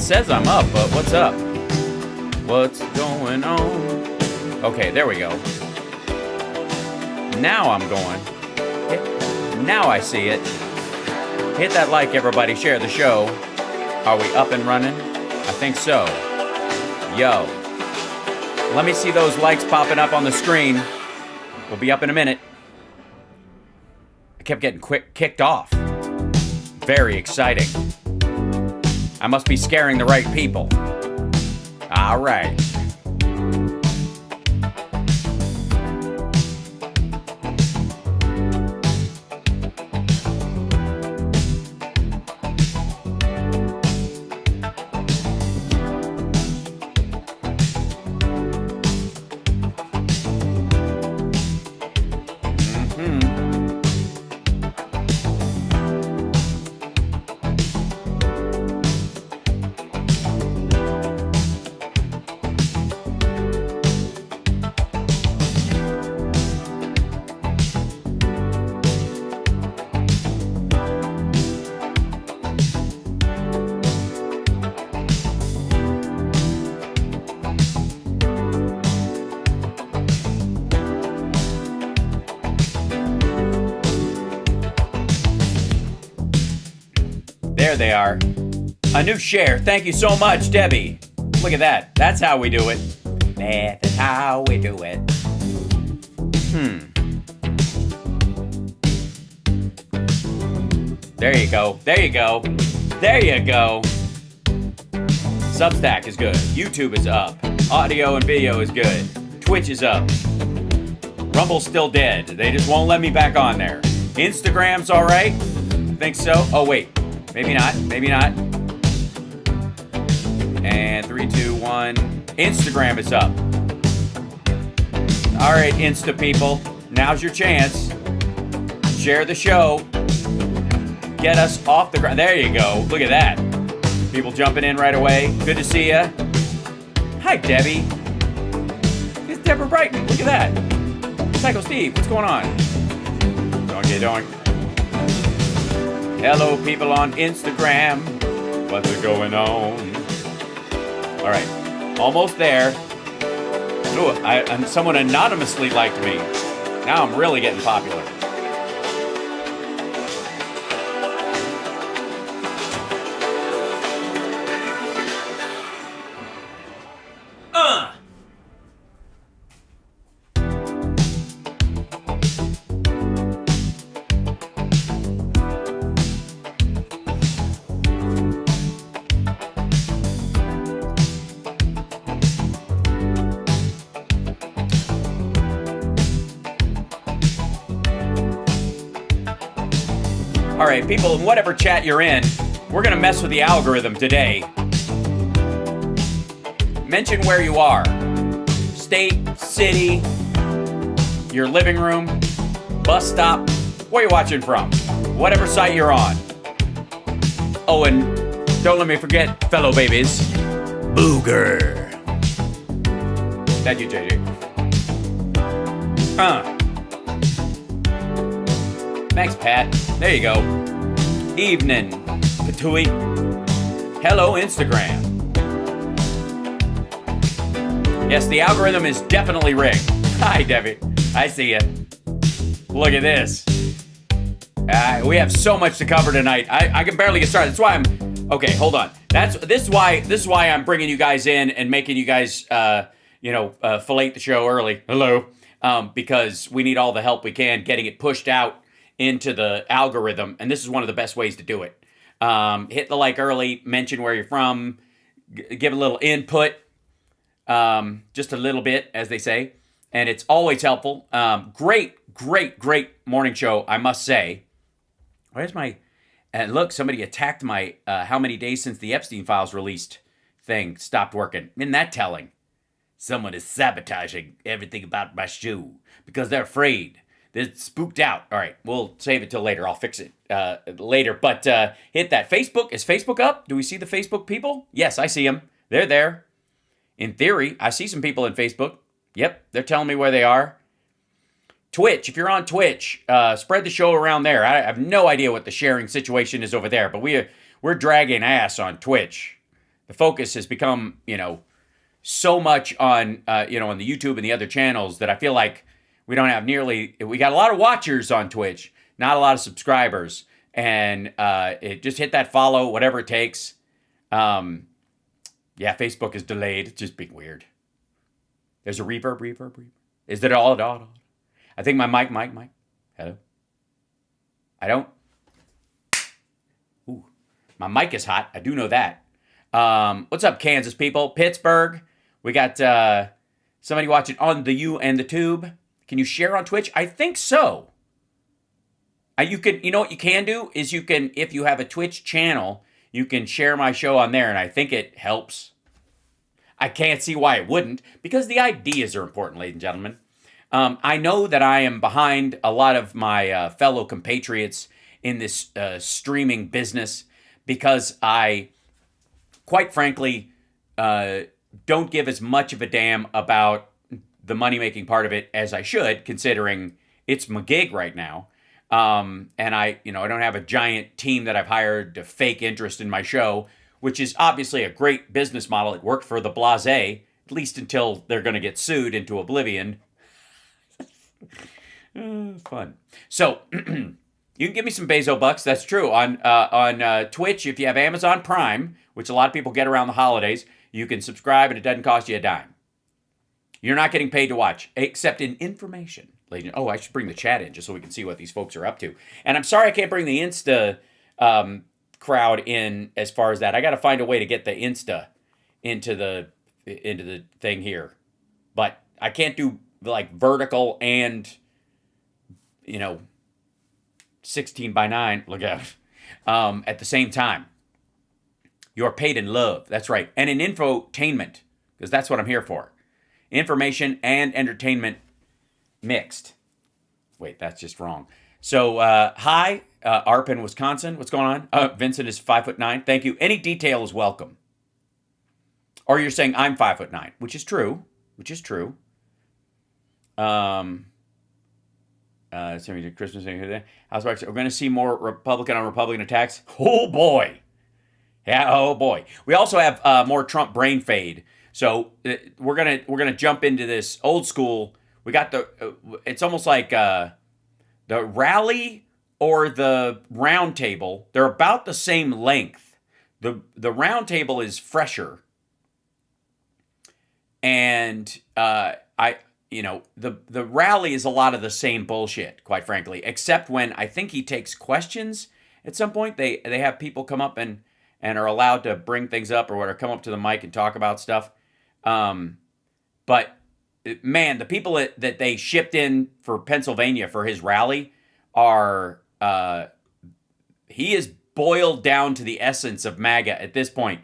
says I'm up, but what's up? What's going on? Okay, there we go. Now I'm going. Now I see it. Hit that like, everybody. Share the show. Are we up and running? I think so. Yo. Let me see those likes popping up on the screen. We'll be up in a minute. I kept getting kicked off. Very exciting. I must be scaring the right people. All right. There they are. A new share. Thank you so much, Debbie. Look at that. That's how we do it. That's how we do it. There you go. There you go. There you go. Substack is good. YouTube is up. Audio and video is good. Twitch is up. Rumble's still dead. They just won't let me back on there. Instagram's all right. I think so. Oh, wait. Maybe not. Maybe not. And 3, 2, 1. Instagram is up. All right, Insta people. Now's your chance. Share the show. Get us off the ground. There you go. Look at that. People jumping in right away. Good to see ya. Hi, Debbie. It's Deborah Brighton. Look at that. Psycho Steve, what's going on? Donkey donk. Hello, people on Instagram. What's going on? All right, almost there. Ooh, someone anonymously liked me. Now I'm really getting popular. All right, people, in whatever chat you're in, we're going to mess with the algorithm today. Mention where you are. State, city, your living room, bus stop, where you're watching from. Whatever site you're on. Oh, and don't let me forget, fellow babies, Booger. Thank you, JJ. Thanks, Pat. There you go. Evening, Patooey. Hello, Instagram. Yes, the algorithm is definitely rigged. Hi, Debbie. I see ya. Look at this. We have so much to cover tonight. I can barely get started. That's why I'm... Okay, hold on. This is why I'm bringing you guys in and making you guys, fillet the show early. Hello. Because we need all the help we can getting it pushed out into the algorithm, and this is one of the best ways to do it. Hit the like early, mention where you're from, give a little input, just a little bit, as they say, and it's always helpful. Great morning show, I must say. Where's my... And look, somebody attacked my how many days since the Epstein files released thing stopped working. Isn't that telling? Someone is sabotaging everything about my show because they're afraid. They're spooked out. All right, we'll save it till later. I'll fix it later. But hit that. Facebook. Is Facebook up? Do we see the Facebook people? Yes, I see them. They're there. In theory, I see some people in Facebook. Yep, they're telling me where they are. Twitch. If you're on Twitch, spread the show around there. I have no idea what the sharing situation is over there, but we're dragging ass on Twitch. The focus has become, so much on, on the YouTube and the other channels that I feel like we got a lot of watchers on Twitch, not a lot of subscribers. And just hit that follow, whatever it takes. Yeah, Facebook is delayed. It's just being weird. There's a reverb. Is that all? I think my mic. Hello? I don't. Ooh, my mic is hot. I do know that. What's up, Kansas people? Pittsburgh. We got somebody watching on the U and the Tube. Can you share on Twitch? I think so. You know what you can do is if you have a Twitch channel, you can share my show on there, and I think it helps. I can't see why it wouldn't, because the ideas are important, ladies and gentlemen. I know that I am behind a lot of my fellow compatriots in this streaming business because I, quite frankly, don't give as much of a damn about the money-making part of it as I should, considering it's my gig right now. And I don't have a giant team that I've hired to fake interest in my show, which is obviously a great business model. It worked for the blasé, at least until they're going to get sued into oblivion. Fun. So you can give me some Bezo bucks. That's true. On Twitch, if you have Amazon Prime, which a lot of people get around the holidays, you can subscribe and it doesn't cost you a dime. You're not getting paid to watch, except in information. Oh, I should bring the chat in just so we can see what these folks are up to. And I'm sorry I can't bring the Insta crowd in as far as that. I got to find a way to get the Insta into the thing here. But I can't do like vertical and 16:9. Look out. At the same time. You're paid in love. That's right. And in infotainment, because that's what I'm here for. Information and entertainment mixed. Wait, that's just wrong. So, hi, Arpin, Wisconsin. What's going on? Vincent is 5'9". Thank you. Any detail is welcome. Or you're saying I'm 5'9", which is true. Christmas thing. Housewives. We're going to see more Republican on Republican attacks. Oh boy. Yeah. Oh boy. We also have more Trump brain fade. So we're gonna jump into this old school. We got it's almost like the rally or the round table. They're about the same length. The round table is fresher. And the rally is a lot of the same bullshit, quite frankly, except when I think he takes questions at some point. They have people come up and are allowed to bring things up or come up to the mic and talk about stuff. But man, the people that they shipped in for Pennsylvania for his rally are, he is boiled down to the essence of MAGA at this point.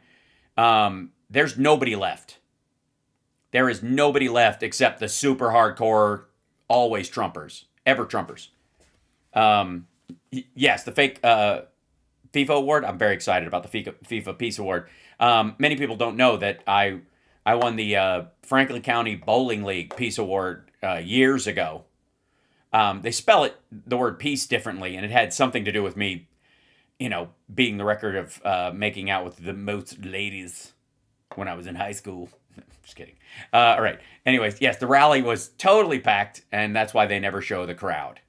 There's nobody left. There is nobody left except the super hardcore, always Trumpers, ever Trumpers. Yes, the fake FIFA award. I'm very excited about the FIFA Peace Award. Many people don't know that I won the Franklin County Bowling League Peace Award years ago. They spell the word peace differently, and it had something to do with me, being the record of making out with the most ladies when I was in high school. Just kidding. All right. Anyways, yes, the rally was totally packed, and that's why they never show the crowd.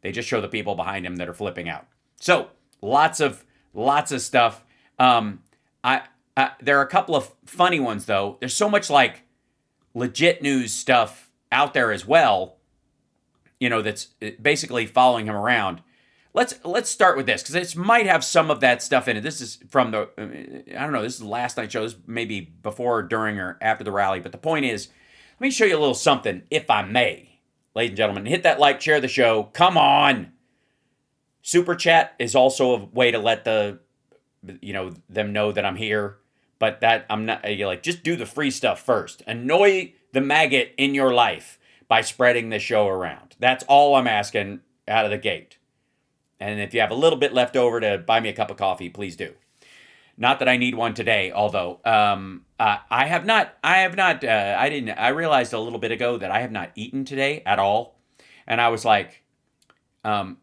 They just show the people behind him that are flipping out. So lots of stuff. There are a couple of funny ones though. There's so much like legit news stuff out there as well. That's basically following him around. Let's start with this because this might have some of that stuff in it. This is from the I don't know. This is the last night's show. This maybe before, during, or after the rally. But the point is, let me show you a little something, if I may, ladies and gentlemen. Hit that like, share the show. Come on. Super chat is also a way to let them know that I'm here. But that I'm not. Just do the free stuff first. Annoy the maggot in your life by spreading the show around. That's all I'm asking out of the gate. And if you have a little bit left over to buy me a cup of coffee, please do. Not that I need one today, although I realized a little bit ago that I have not eaten today at all. And I was like, I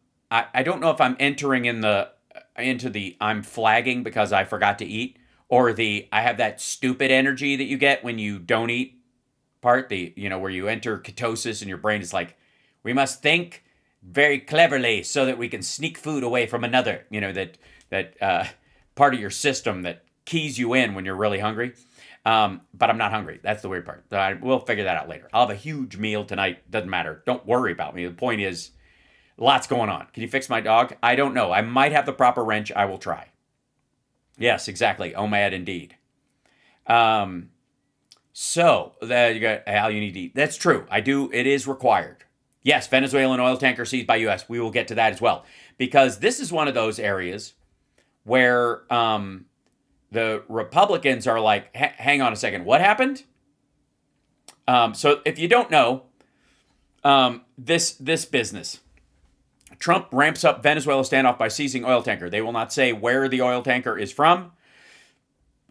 don't know if I'm entering into the I'm flagging because I forgot to eat, or I have that stupid energy that you get when you don't eat part, where you enter ketosis and your brain is like, we must think very cleverly so that we can sneak food away from another, that part of your system that keys you in when you're really hungry. But I'm not hungry. That's the weird part. We'll figure that out later. I'll have a huge meal tonight. Doesn't matter. Don't worry about me. The point is, lots going on. Can you fix my dog? I don't know. I might have the proper wrench. I will try. Yes, exactly. OMAD indeed. So you got HAL you need to eat. That's true. I do. It is required. Yes, Venezuelan oil tanker seized by U.S. We will get to that as well, because this is one of those areas where the Republicans are like, hang on a second, what happened? So if you don't know, this business, Trump ramps up Venezuela standoff by seizing oil tanker. They will not say where the oil tanker is from.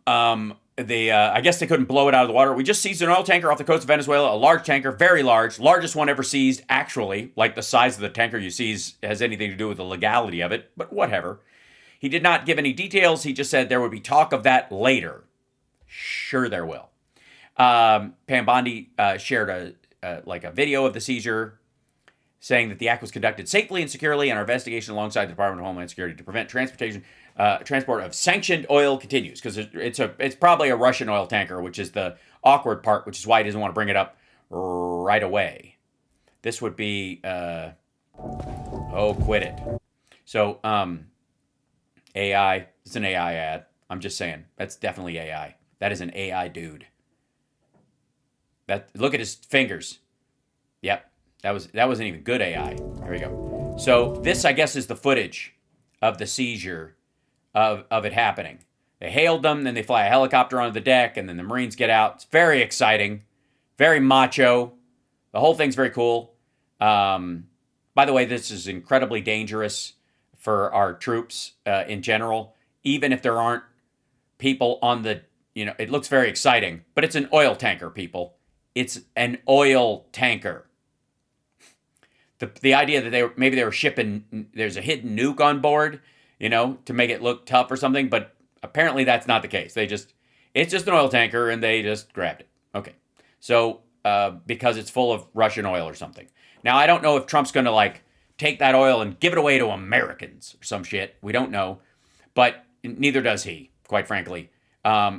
I guess they couldn't blow it out of the water. We just seized an oil tanker off the coast of Venezuela, a large tanker, very large, largest one ever seized, actually. Like the size of the tanker you seize has anything to do with the legality of it, but whatever. He did not give any details. He just said there would be talk of that later. Sure there will. Pam Bondi shared a video of the seizure, saying that the act was conducted safely and securely, and our investigation alongside the Department of Homeland Security to prevent transport of sanctioned oil continues, because it's probably a Russian oil tanker, which is the awkward part, which is why he doesn't want to bring it up right away. This would be quit it. So AI, it's an AI ad. I'm just saying, that's definitely AI. That is an AI dude. Look at his fingers. Yep. That wasn't even good AI. Here we go. So this, I guess, is the footage of the seizure of it happening. They hailed them, then they fly a helicopter onto the deck, and then the Marines get out. It's very exciting, very macho. The whole thing's very cool. By the way, this is incredibly dangerous for our troops in general, even if there aren't people on the, it looks very exciting, but it's an oil tanker, people. It's an oil tanker. The idea that maybe they were shipping, there's a hidden nuke on board, to make it look tough or something, but apparently that's not the case. It's just an oil tanker and they just grabbed it. Okay. So, because it's full of Russian oil or something. Now, I don't know if Trump's going to take that oil and give it away to Americans or some shit. We don't know, but neither does he, quite frankly.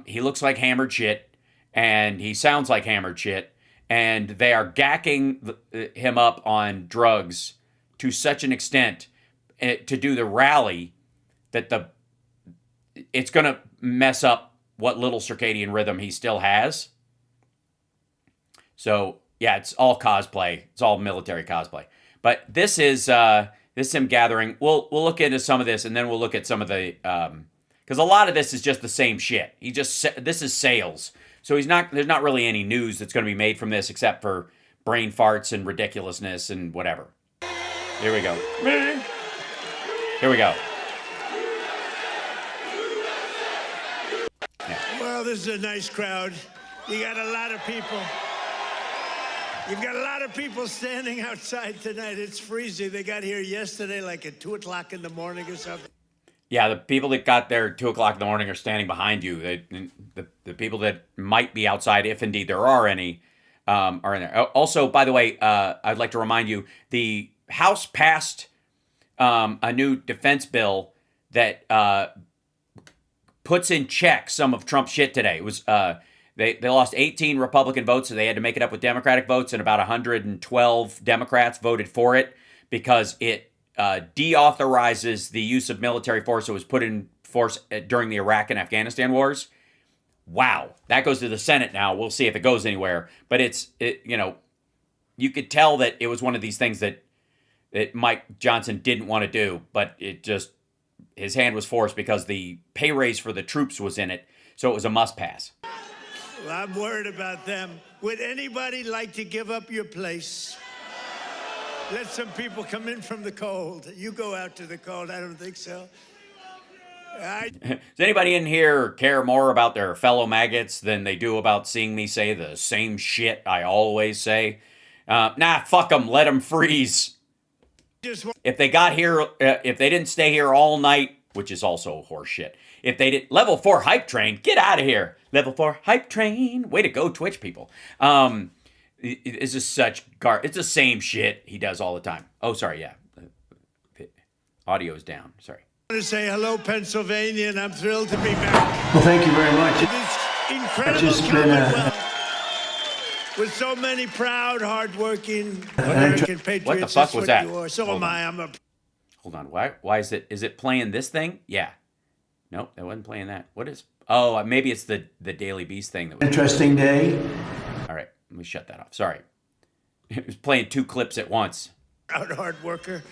He looks like hammered shit and he sounds like hammered shit. And they are gacking him up on drugs to such an extent to do the rally that it's going to mess up what little circadian rhythm he still has. So, yeah, it's all cosplay. It's all military cosplay. But this is him gathering. We'll look into some of this, and then we'll look at some of the because a lot of this is just the same shit. This is sales. So there's not really any news that's going to be made from this except for brain farts and ridiculousness and whatever. Here we go. Here we go. Yeah. Well, this is a nice crowd. You got a lot of people. You've got a lot of people standing outside tonight. It's freezing. They got here yesterday like at 2 o'clock in the morning or something. Yeah, the people that got there at 2 o'clock in the morning are standing behind you. The people that might be outside, if indeed there are any, are in there. Also, by the way, I'd like to remind you, the House passed a new defense bill that puts in check some of Trump's shit today. It was they lost 18 Republican votes, so they had to make it up with Democratic votes, and about 112 Democrats voted for it because it deauthorizes the use of military force that was put in force during the Iraq and Afghanistan wars. Wow, that goes to the Senate now. We'll see if it goes anywhere. But you could tell that it was one of these things that Mike Johnson didn't want to do, but his hand was forced because the pay raise for the troops was in it, so it was a must pass. Well, I'm worried about them. Would anybody like to give up your place? Let some people come in from the cold. You go out to the cold. I don't think so. Does anybody in here care more about their fellow maggots than they do about seeing me say the same shit I always say? Fuck them. Let them freeze. If they got here, if they didn't stay here all night which is also horseshit. If they did level 4 hype train, get out of here. Level 4 hype train. Way to go, Twitch people. It's just such it's the same shit he does all the time. Oh, sorry, yeah. Audio's down. Sorry. I want to say hello, Pennsylvania, and I'm thrilled to be back. Well, thank you very much. This incredible Commonwealth with so many proud, hardworking American patriots. What the fuck was that? You are. So am I. I'm a. Hold on. Why is it playing this thing? Yeah. Nope, that wasn't playing that. What is? Oh, maybe it's the Daily Beast thing that was. Interesting day. All right, let me shut that off. Sorry. It was playing 2 clips at once. Proud hard worker.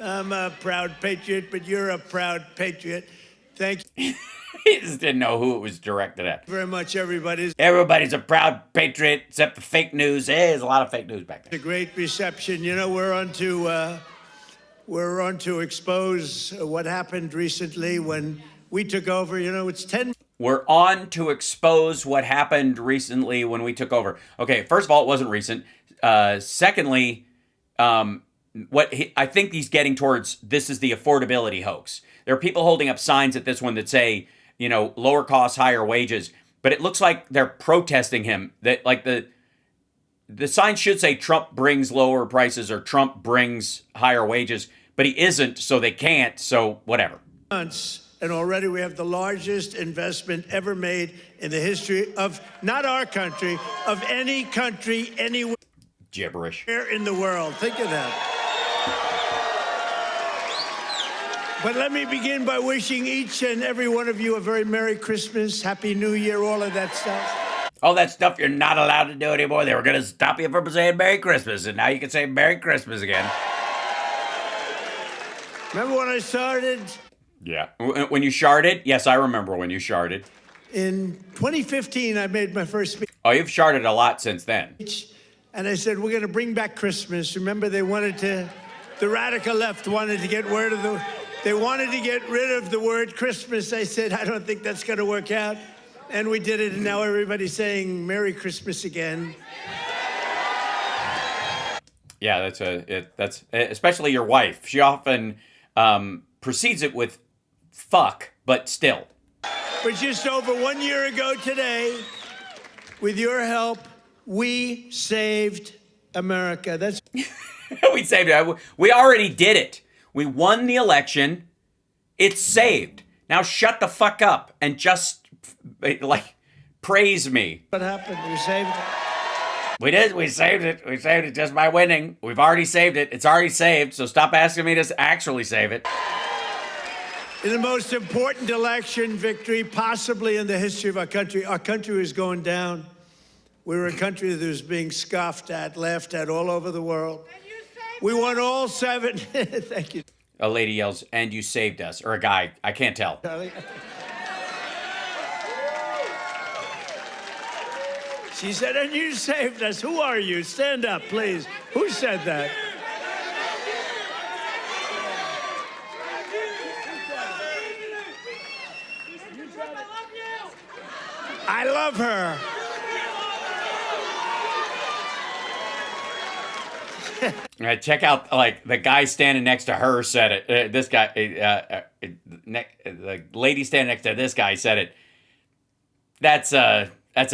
I'm a proud patriot, but you're a proud patriot. Thank you He just didn't know who it was directed at. very much, everybody. Everybody's a proud patriot, except the fake news. Hey, there's a lot of fake news back A there. great reception. You know, we're on to expose what happened recently when we took over. You know, it's 10. We're on to expose what happened recently when we took over. Okay, first of all, it wasn't recent. Secondly, I think he's getting towards, this is the affordability hoax. There are people holding up signs at this one that say, you know, lower costs, higher wages, but it looks like they're protesting him. That like the sign should say Trump brings lower prices or Trump brings higher wages, but he isn't, so they can't. So whatever. Months, and already we have the largest investment ever made in the history of not our country, of any country anywhere Gibberish. in the world. Think of that. But let me begin by wishing each and every one of you a very Merry Christmas, Happy New Year, all of that stuff. All that stuff you're not allowed to do anymore. They were going to stop you from saying Merry Christmas, and now you can say Merry Christmas again. Remember when I started? Yeah. When you sharded? Yes, I remember when you sharded. In 2015, I made my first speech. Oh, you've sharded a lot since then. And I said, we're going to bring back Christmas. Remember, the radical left wanted to get rid of the word Christmas. I said, I don't think that's going to work out. And we did it, and now everybody's saying Merry Christmas again. Yeah, that's especially your wife. She often precedes it with fuck, but still. But just over 1 year ago today, with your help, we saved America. That's We saved it. We already did it. We won the election. It's saved. Now shut the fuck up and just praise me. what happened. We saved it. We did. We saved it. We saved it just by winning. We've already saved it. It's already saved. So stop asking me to actually save it. In the most important election victory possibly in the history of our country was going down. We were a country that was being scoffed at, laughed at all over the world. We won all 7. Thank you, A lady yells, "And you saved us," or a guy. I can't tell. Charlie. She said, and you saved us. Who are you? Stand up, please. Who said that? I love her. Check out, the guy standing next to her said it. This guy, the lady standing next to this guy said it. That's a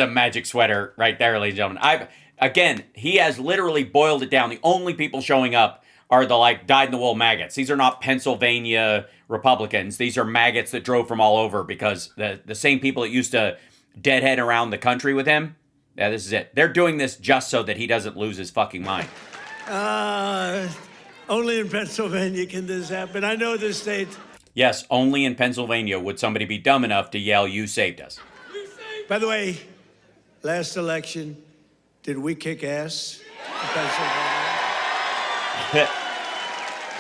magic sweater right there, ladies and gentlemen. Again, he has literally boiled it down. The only people showing up are the dyed-in-the-wool MAGAts. These are not Pennsylvania Republicans. These are MAGAts that drove from all over because the same people that used to deadhead around the country with him. Yeah, this is it. They're doing this just so that he doesn't lose his fucking mind. Only in Pennsylvania can this happen. I know this state. Yes, only in Pennsylvania would somebody be dumb enough to yell, "You saved us." By the way, last election, did we kick ass in Pennsylvania?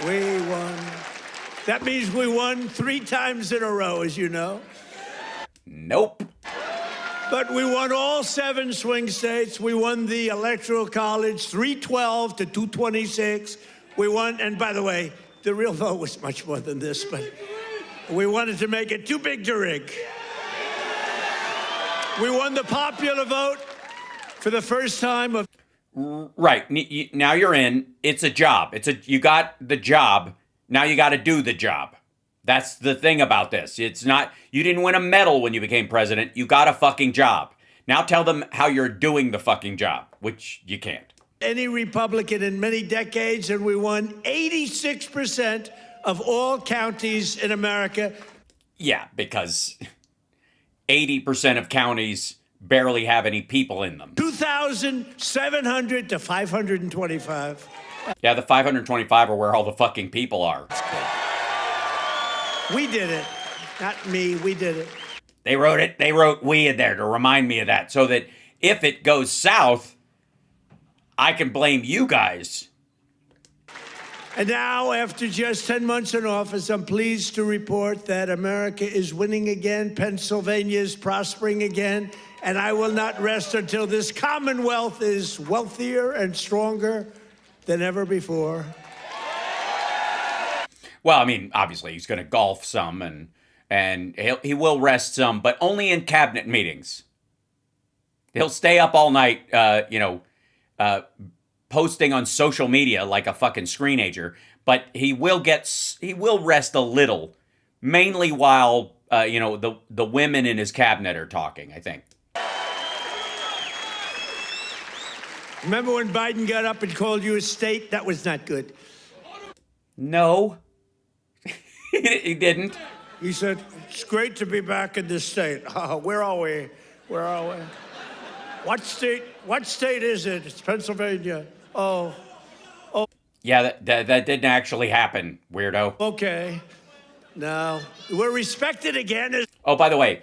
We won. That means we won 3 times in a row, as you know. Nope. But we won all 7 swing states. We won the Electoral College, 312 to 226. We won, and by the way, the real vote was much more than this, but we wanted to make it too big to rig. We won the popular vote for the first time of... Right. Now you're in. It's a job. You got the job. Now you got to do the job. That's the thing about this. It's not, you didn't win a medal when you became president. You got a fucking job. Now tell them how you're doing the fucking job, which you can't. Any Republican in many decades, and we won 86% of all counties in America. Yeah, because 80% of counties barely have any people in them. 2,700 to 525. Yeah, the 525 are where all the fucking people are. We did it. Not me, we did it. They wrote we in there to remind me of that, so that if it goes south, I can blame you guys. And now, after just 10 months in office, I'm pleased to report that America is winning again, Pennsylvania is prospering again, and I will not rest until this Commonwealth is wealthier and stronger than ever before. Well, I mean, obviously he's going to golf some, and he will rest some, but only in cabinet meetings. He'll stay up all night, posting on social media like a fucking screenager, but he will rest a little, mainly while the women in his cabinet are talking, I think. Remember when Biden got up and called you a state? That was not good. No, he didn't. He said, it's great to be back in this state. Where are we? Where are we? What state is it? It's Pennsylvania. Oh. Yeah, that didn't actually happen, weirdo. Okay. Now, we're respected again. Oh, by the way,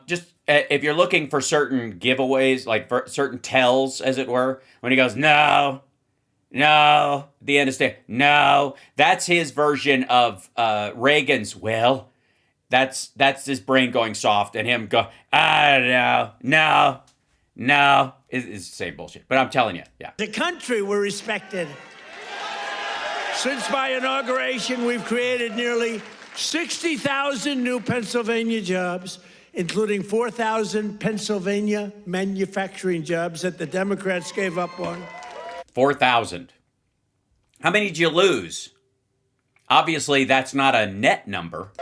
just if you're looking for certain giveaways, like for certain tells, as it were, when he goes, no, at the end of the day, no, that's his version of Reagan's, well, that's his brain going soft and him go, no, it's the same bullshit. But I'm telling you, yeah. The country, we're respected. Since my inauguration, we've created nearly 60,000 new Pennsylvania jobs, including 4,000 Pennsylvania manufacturing jobs that the Democrats gave up on. 4,000. How many did you lose? Obviously, that's not a net number.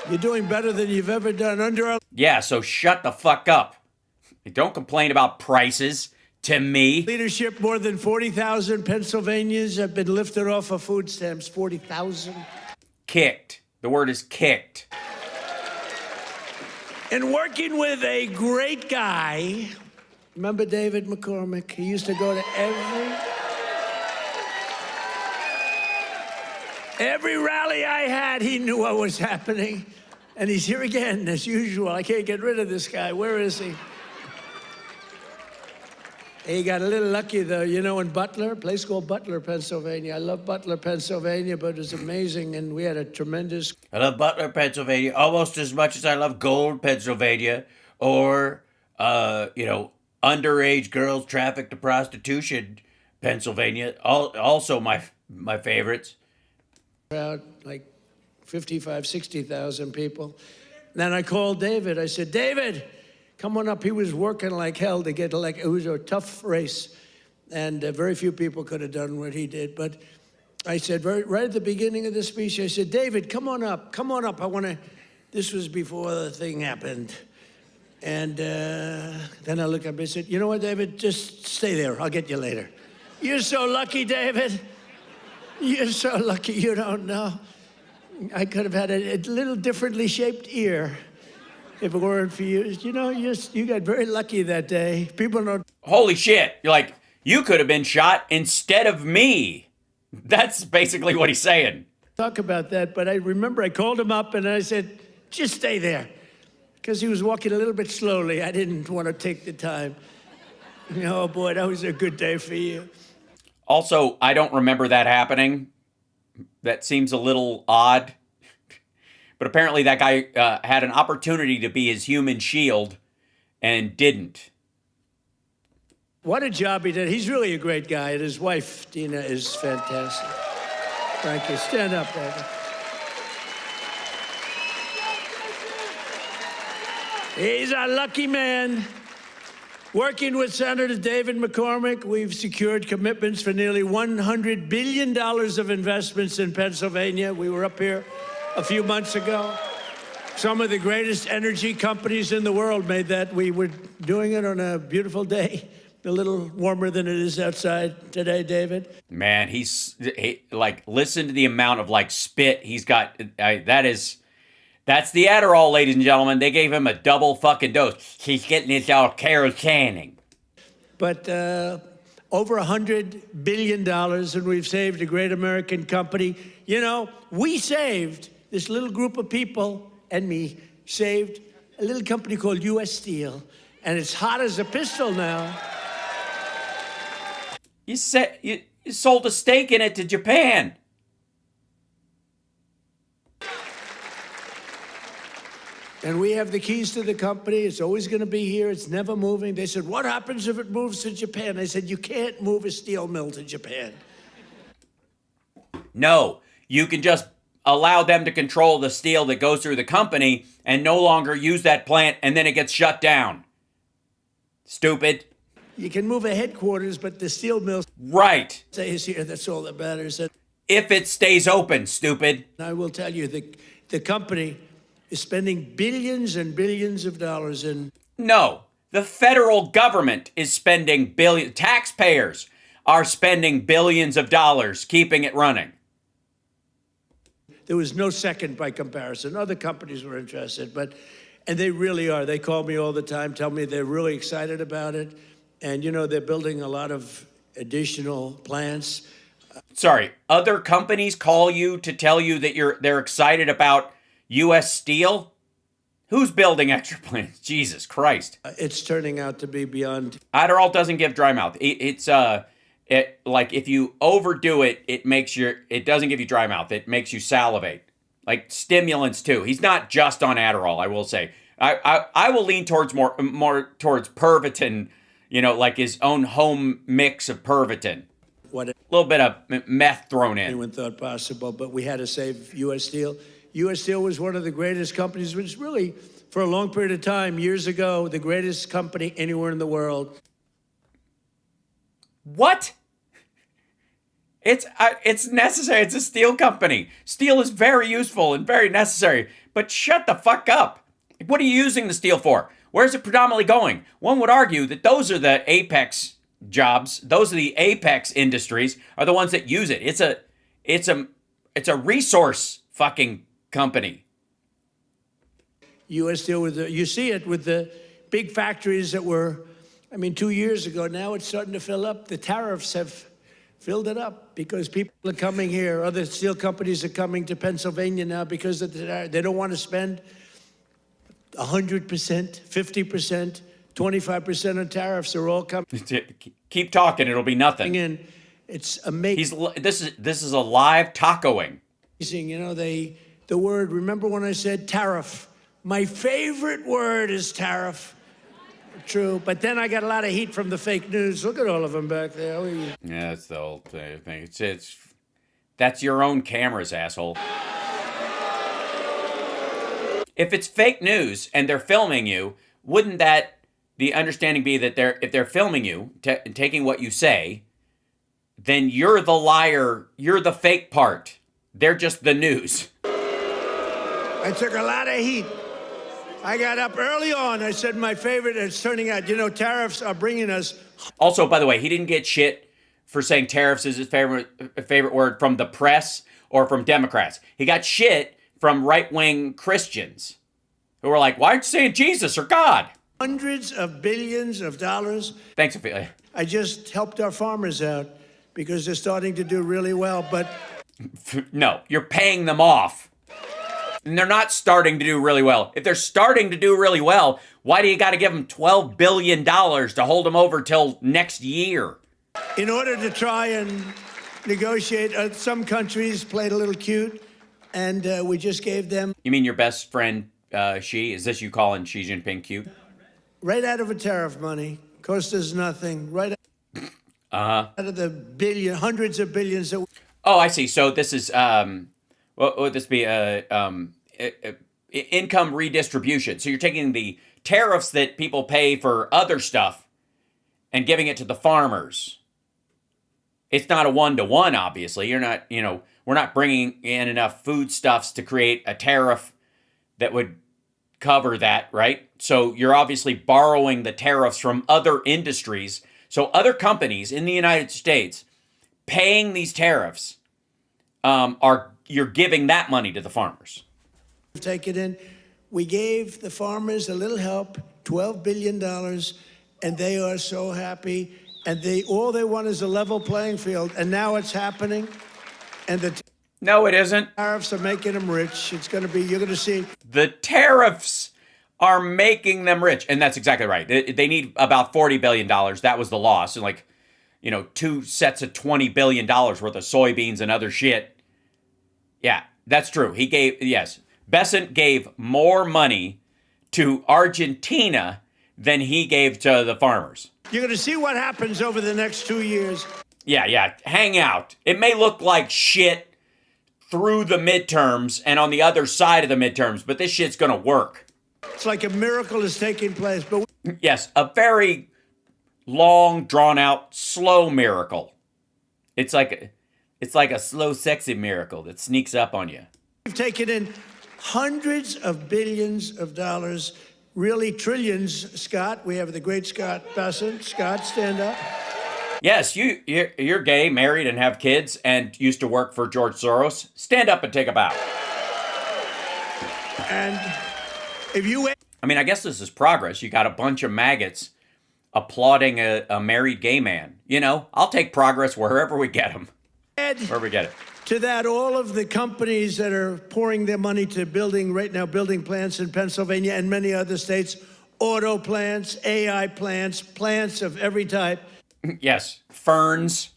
You're doing better than you've ever done under our... Yeah, so shut the fuck up. Don't complain about prices to me. leadership. More than 40,000 Pennsylvanians have been lifted off of food stamps. 40,000. Kicked. The word is kicked. And working with a great guy, remember David McCormick? He used to go to every rally I had, he knew what was happening. And he's here again, as usual. I can't get rid of this guy. Where is he? He got a little lucky, though, in Butler, a place called Butler, Pennsylvania. I love Butler, Pennsylvania, but it was amazing, and we had a tremendous... I love Butler, Pennsylvania, almost as much as I love Gold, Pennsylvania, or, underage girls trafficked to prostitution, Pennsylvania. Also my favorites. Crowd, like 55, 60,000 people. Then I called David. I said, David, come on up. He was working like hell to get elected. It was a tough race, and very few people could have done what he did. But I said, right at the beginning of the speech, I said, David, come on up. Come on up. I want to... This was before the thing happened. And then I looked up and said, you know what, David? Just stay there. I'll get you later. You're so lucky, David. You're so lucky you don't know. I could have had a little differently shaped ear if it weren't for you. You got very lucky that day. People don't... Holy shit. You're like, you could have been shot instead of me. That's basically what he's saying. Talk about that, but I remember I called him up and I said, just stay there. Because he was walking a little bit slowly. I didn't want to take the time. Oh, boy, that was a good day for you. Also, I don't remember that happening. That seems a little odd. But apparently that guy had an opportunity to be his human shield and didn't. What a job he did. He's really a great guy. And his wife, Dina, is fantastic. Thank you. Stand up, David. He's a lucky man. Working with Senator David McCormick, we've secured commitments for nearly $100 billion of investments in Pennsylvania. We were up here a few months ago. Some of the greatest energy companies in the world made that. We were doing it on a beautiful day, a little warmer than it is outside today, David. Man, like, listen to the amount of like spit he's got. That's the Adderall, ladies and gentlemen. They gave him a double fucking dose. He's getting his all Carol Channing. But over $100 billion, and we've saved a great American company. You know, we saved, this little group of people and me, saved a little company called U.S. Steel, and it's hot as a pistol now. You sold a stake in it to Japan. And we have the keys to the company. It's always going to be here. It's never moving. They said, what happens if it moves to Japan? I said, you can't move a steel mill to Japan. No, you can just allow them to control the steel that goes through the company and no longer use that plant, and then it gets shut down. Stupid. You can move a headquarters, but the steel mill right stays here. That's all that matters. And if it stays open, stupid. I will tell you, the company is spending billions and billions of dollars in... No, the federal government is spending billions. Taxpayers are spending billions of dollars keeping it running. There was no second by comparison. Other companies were interested, and they really are. They call me all the time, tell me they're really excited about it. And, you know, they're building a lot of additional plants. Sorry, other companies call you to tell you that they're excited about U.S. Steel? Who's building extra plants? Jesus Christ. It's turning out to be beyond... Adderall doesn't give dry mouth. It's like if you overdo it, it doesn't give you dry mouth. It makes you salivate. Like stimulants too. He's not just on Adderall, I will say. I will lean towards more towards Pervitin, you know, like his own home mix of Pervitin. What a little bit of meth thrown in. Anyone thought possible, but we had to save U.S. Steel. U.S. Steel was one of the greatest companies, which really, for a long period of time, years ago, the greatest company anywhere in the world. What? It's necessary. It's a steel company. Steel is very useful and very necessary. But shut the fuck up. What are you using the steel for? Where's it predominantly going? One would argue that those are the apex jobs. Those are the apex industries are the ones that use it. It's a resource fucking company. U.S. Steel, you see it with the big factories that were, 2 years ago. Now it's starting to fill up. The tariffs have filled it up because people are coming here. Other steel companies are coming to Pennsylvania now because they don't want to spend 100%, 50%, 25% on tariffs. They're all coming. Keep talking. It'll be nothing. In. It's amazing. This is a live tacoing. You know, the word, remember when I said tariff? My favorite word is tariff. True, but then I got a lot of heat from the fake news. Look at all of them back there. Yeah, that's the old thing. That's your own cameras, asshole. If it's fake news and they're filming you, wouldn't that the understanding be that if they're filming you, taking what you say, then you're the liar, you're the fake part. They're just the news. I took a lot of heat. I got up early on. I said my favorite, it's turning out, tariffs are bringing us... Also, by the way, he didn't get shit for saying tariffs is his favorite word from the press or from Democrats. He got shit from right-wing Christians who were like, why aren't you saying Jesus or God? Hundreds of billions of dollars. Thanks, Ophelia. I just helped our farmers out because they're starting to do really well, but... No, you're paying them off. And they're not starting to do really well. If they're starting to do really well, why do you got to give them $12 billion to hold them over till next year? In order to try and negotiate, some countries played a little cute, and we just gave them... You mean your best friend, Xi? Is this you calling Xi Jinping cute? Right out of a tariff money. Cost us nothing. Right out of the hundreds of billions that... Oh, I see. So this is... what would this be? Income redistribution. So you're taking the tariffs that people pay for other stuff and giving it to the farmers. It's not a one-to-one, obviously. You're not, we're not bringing in enough foodstuffs to create a tariff that would cover that, right? So you're obviously borrowing the tariffs from other industries. So other companies in the United States paying these tariffs you're giving that money to the farmers. Take it in. We gave the farmers a little help, $12 billion, and they are so happy. And all they want is a level playing field. And now it's happening. And no, it isn't. Tariffs are making them rich. It's going to be, you're going to see. The tariffs are making them rich. And that's exactly right. They need about $40 billion. That was the loss. And like, 2 sets of $20 billion worth of soybeans and other shit. Yeah, that's true. Bessent gave more money to Argentina than he gave to the farmers. You're going to see what happens over the next 2 years. Yeah. Hang out. It may look like shit through the midterms and on the other side of the midterms, but this shit's going to work. It's like a miracle is taking place. But yes, a very long, drawn-out, slow miracle. It's like a slow, sexy miracle that sneaks up on you. we've taken in hundreds of billions of dollars, really trillions, Scott. We have the great Scott Bessent. Scott, stand up. Yes, you're gay, married, and have kids, and used to work for George Soros. Stand up and take a bow. And if you... I guess this is progress. You got a bunch of maggots applauding a married gay man. I'll take progress wherever we get them. Wherever we get it. To that, all of the companies that are pouring their money to building plants in Pennsylvania and many other states, auto plants, AI plants, plants of every type. Yes, ferns,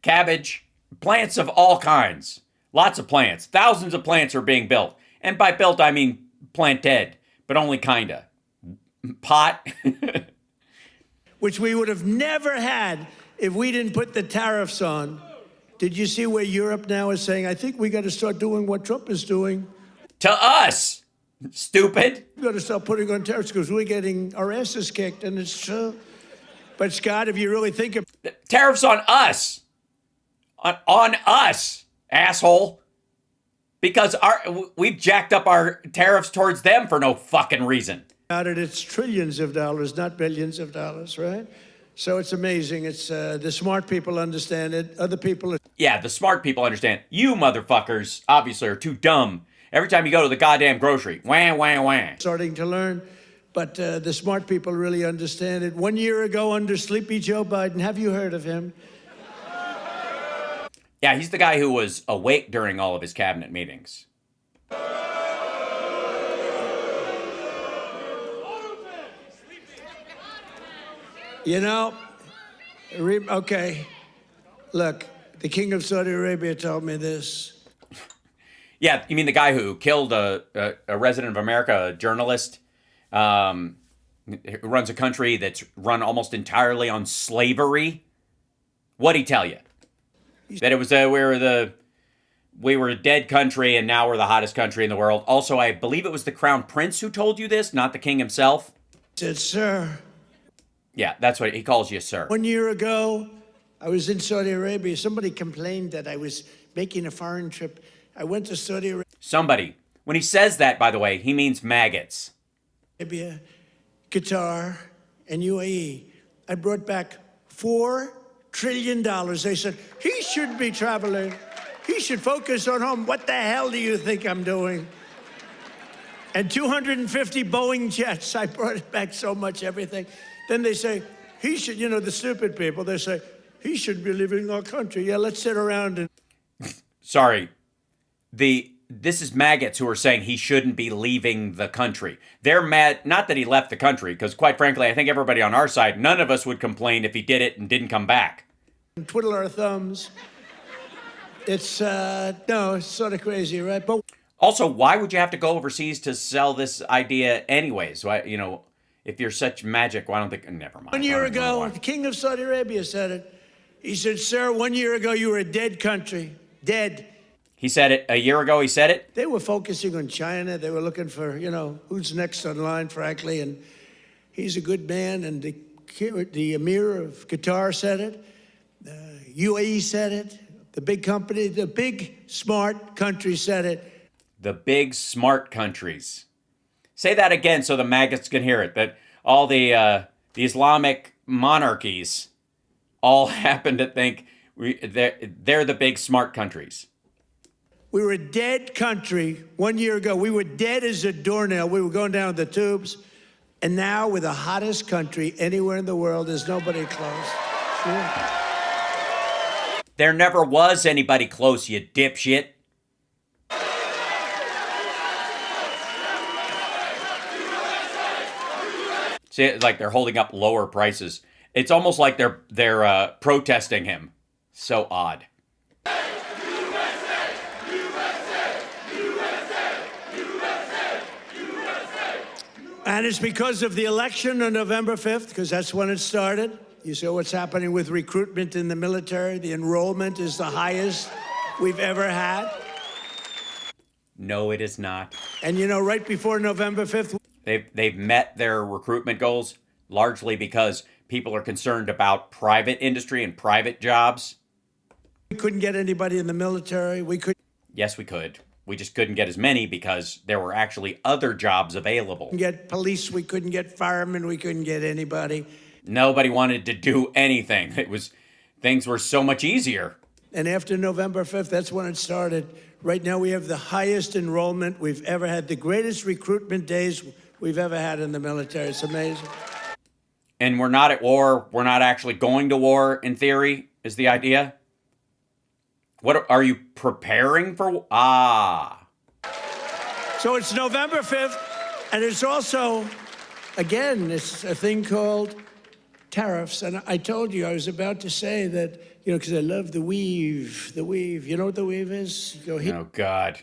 cabbage, plants of all kinds. Lots of plants. Thousands of plants are being built. And by built, I mean planted, but only kinda. Pot. Which we would have never had if we didn't put the tariffs on. Did you see where Europe now is saying, I think we got to start doing what Trump is doing? To us, stupid. We got to start putting on tariffs because we're getting our asses kicked, and it's true. But Scott, if you really think of tariffs on us, on us, asshole, because we've jacked up our tariffs towards them for no fucking reason. It's trillions of dollars, not billions of dollars, right? So it's amazing. It's the smart people understand it. Other people... Yeah, the smart people understand. You motherfuckers obviously are too dumb. Every time you go to the goddamn grocery, wah, wah, wah. Starting to learn. But the smart people really understand it. 1 year ago under Sleepy Joe Biden, have you heard of him? Yeah, he's the guy who was awake during all of his cabinet meetings. Okay, look, the king of Saudi Arabia told me this. Yeah, you mean the guy who killed a resident of America, a journalist, who runs a country that's run almost entirely on slavery? What'd he tell you? That it was we were a dead country and now we're the hottest country in the world. Also, I believe it was the crown prince who told you this, not the king himself. He said, sir. Yeah, that's what he calls you, sir. 1 year ago, I was in Saudi Arabia. Somebody complained that I was making a foreign trip. I went to Saudi Arabia. Somebody. When he says that, by the way, he means maggots. Qatar, and UAE. I brought back $4 trillion. They said, he shouldn't be traveling. He should focus on home. What the hell do you think I'm doing? And 250 Boeing jets. I brought back so much everything. Then they say, he should, the stupid people, they say, he should be leaving our country. Yeah, let's sit around and... Sorry. This is maggots who are saying he shouldn't be leaving the country. They're mad, not that he left the country, because quite frankly, I think everybody on our side, none of us would complain if he did it and didn't come back. Twiddle our thumbs. It's sort of crazy, right? But also, why would you have to go overseas to sell this idea anyways? Why, if you're such magic, why don't they... Never mind. 1 year ago, the king of Saudi Arabia said it. He said, sir, 1 year ago, you were a dead country. Dead. He said it a year ago, he said it? They were focusing on China. They were looking for, who's next on line, frankly. And he's a good man. And the emir of Qatar said it. UAE said it. The big company, the big smart countries said it. The big smart countries. Say that again so the MAGAs can hear it. That all the Islamic monarchies all happen to think they're the big smart countries. We were a dead country 1 year ago. We were dead as a doornail. We were going down the tubes. And now we're the hottest country anywhere in the world. There's nobody close. Sure. There never was anybody close, you dipshit. See, like they're holding up lower prices. It's almost like they're protesting him. So odd. And it's because of the election on November 5th, because that's when it started. You saw what's happening with recruitment in the military. The enrollment is the highest we've ever had. No, it is not. And you know, right before November 5th, They've met their recruitment goals largely because people are concerned about private industry and private jobs. we couldn't get anybody in the military. We couldn't Yes, we could. We just couldn't get as many because there were actually other jobs available. get police. We couldn't get firemen. We couldn't get anybody. Nobody wanted to do anything. Things were so much easier. And after November 5th, that's when it started. Right now, we have the highest enrollment we've ever had, the greatest recruitment days we've ever had in the military. It's amazing. And we're not at war. We're not actually going to war, in theory, is the idea. What are you preparing for? So it's November 5th, and it's also, again, it's a thing called tariffs. And I told you, I was about to say that, because I love the weave. The weave. You know what the weave is? You go here. Oh, God.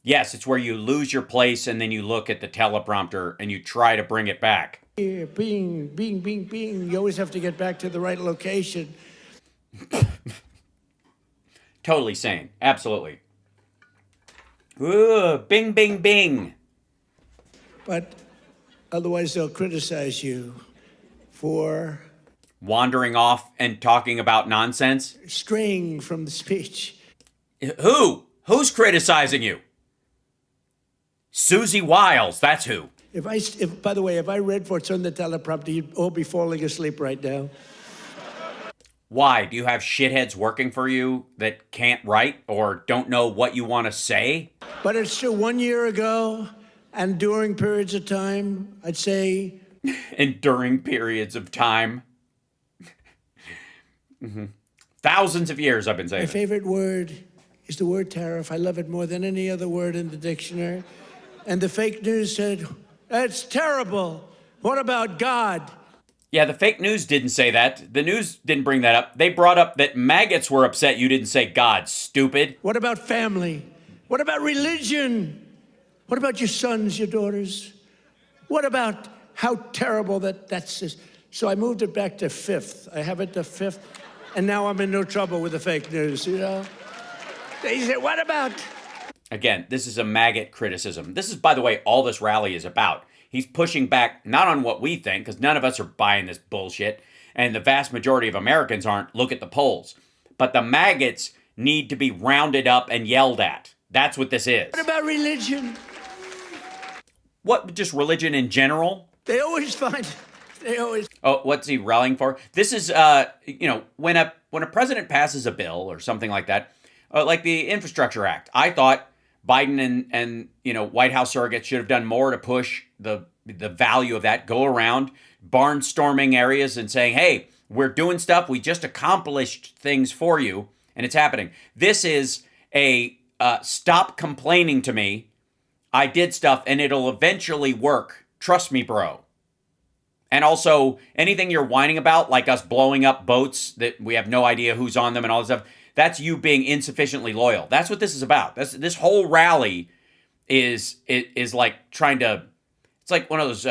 Yes, it's where you lose your place and then you look at the teleprompter and you try to bring it back. Here, bing, bing, bing, bing. You always have to get back to the right location. Totally sane. Absolutely. Ooh, bing, bing, bing. But otherwise, they'll criticize you for Wandering off and talking about nonsense. straying from the speech. Who? Who's criticizing you? Susie Wiles, that's who. By the way, if I read what's on the teleprompter, you'd all be falling asleep right now. Why? Do you have shitheads working for you that can't write or don't know what you want to say? But it's true. 1 year ago, and during periods of time, I'd say And during periods of time. Thousands of years I've been saying my it. favorite word is the word tariff. I love it more than any other word in the dictionary. And the fake news said, that's terrible. What about God? Yeah, the fake news didn't say that. The news didn't bring that up. They brought up that maggots were upset you didn't say God, stupid. What about family? What about religion? What about your sons, your daughters? What about how terrible that's just. So I moved it back to 5th. I have it to 5th. And now I'm in no trouble with the fake news, They say, what about? Again, this is a maggot criticism. This is, by the way, all this rally is about. He's pushing back not on what we think, because none of us are buying this bullshit, and the vast majority of Americans aren't. Look at the polls. But the maggots need to be rounded up and yelled at. That's what this is. What about religion? What, just religion in general? They always. Oh, what's he rallying for? This is, when a president passes a bill or something like that, like the Infrastructure Act, I thought Biden and White House surrogates should have done more to push the value of that, go around barnstorming areas and saying, hey, we're doing stuff. We just accomplished things for you, and it's happening. This is a stop complaining to me. I did stuff, and it'll eventually work. Trust me, bro. And also, anything you're whining about, like us blowing up boats that we have no idea who's on them and all this stuff, that's you being insufficiently loyal. That's what this is about. This whole rally is like trying to, it's like one of those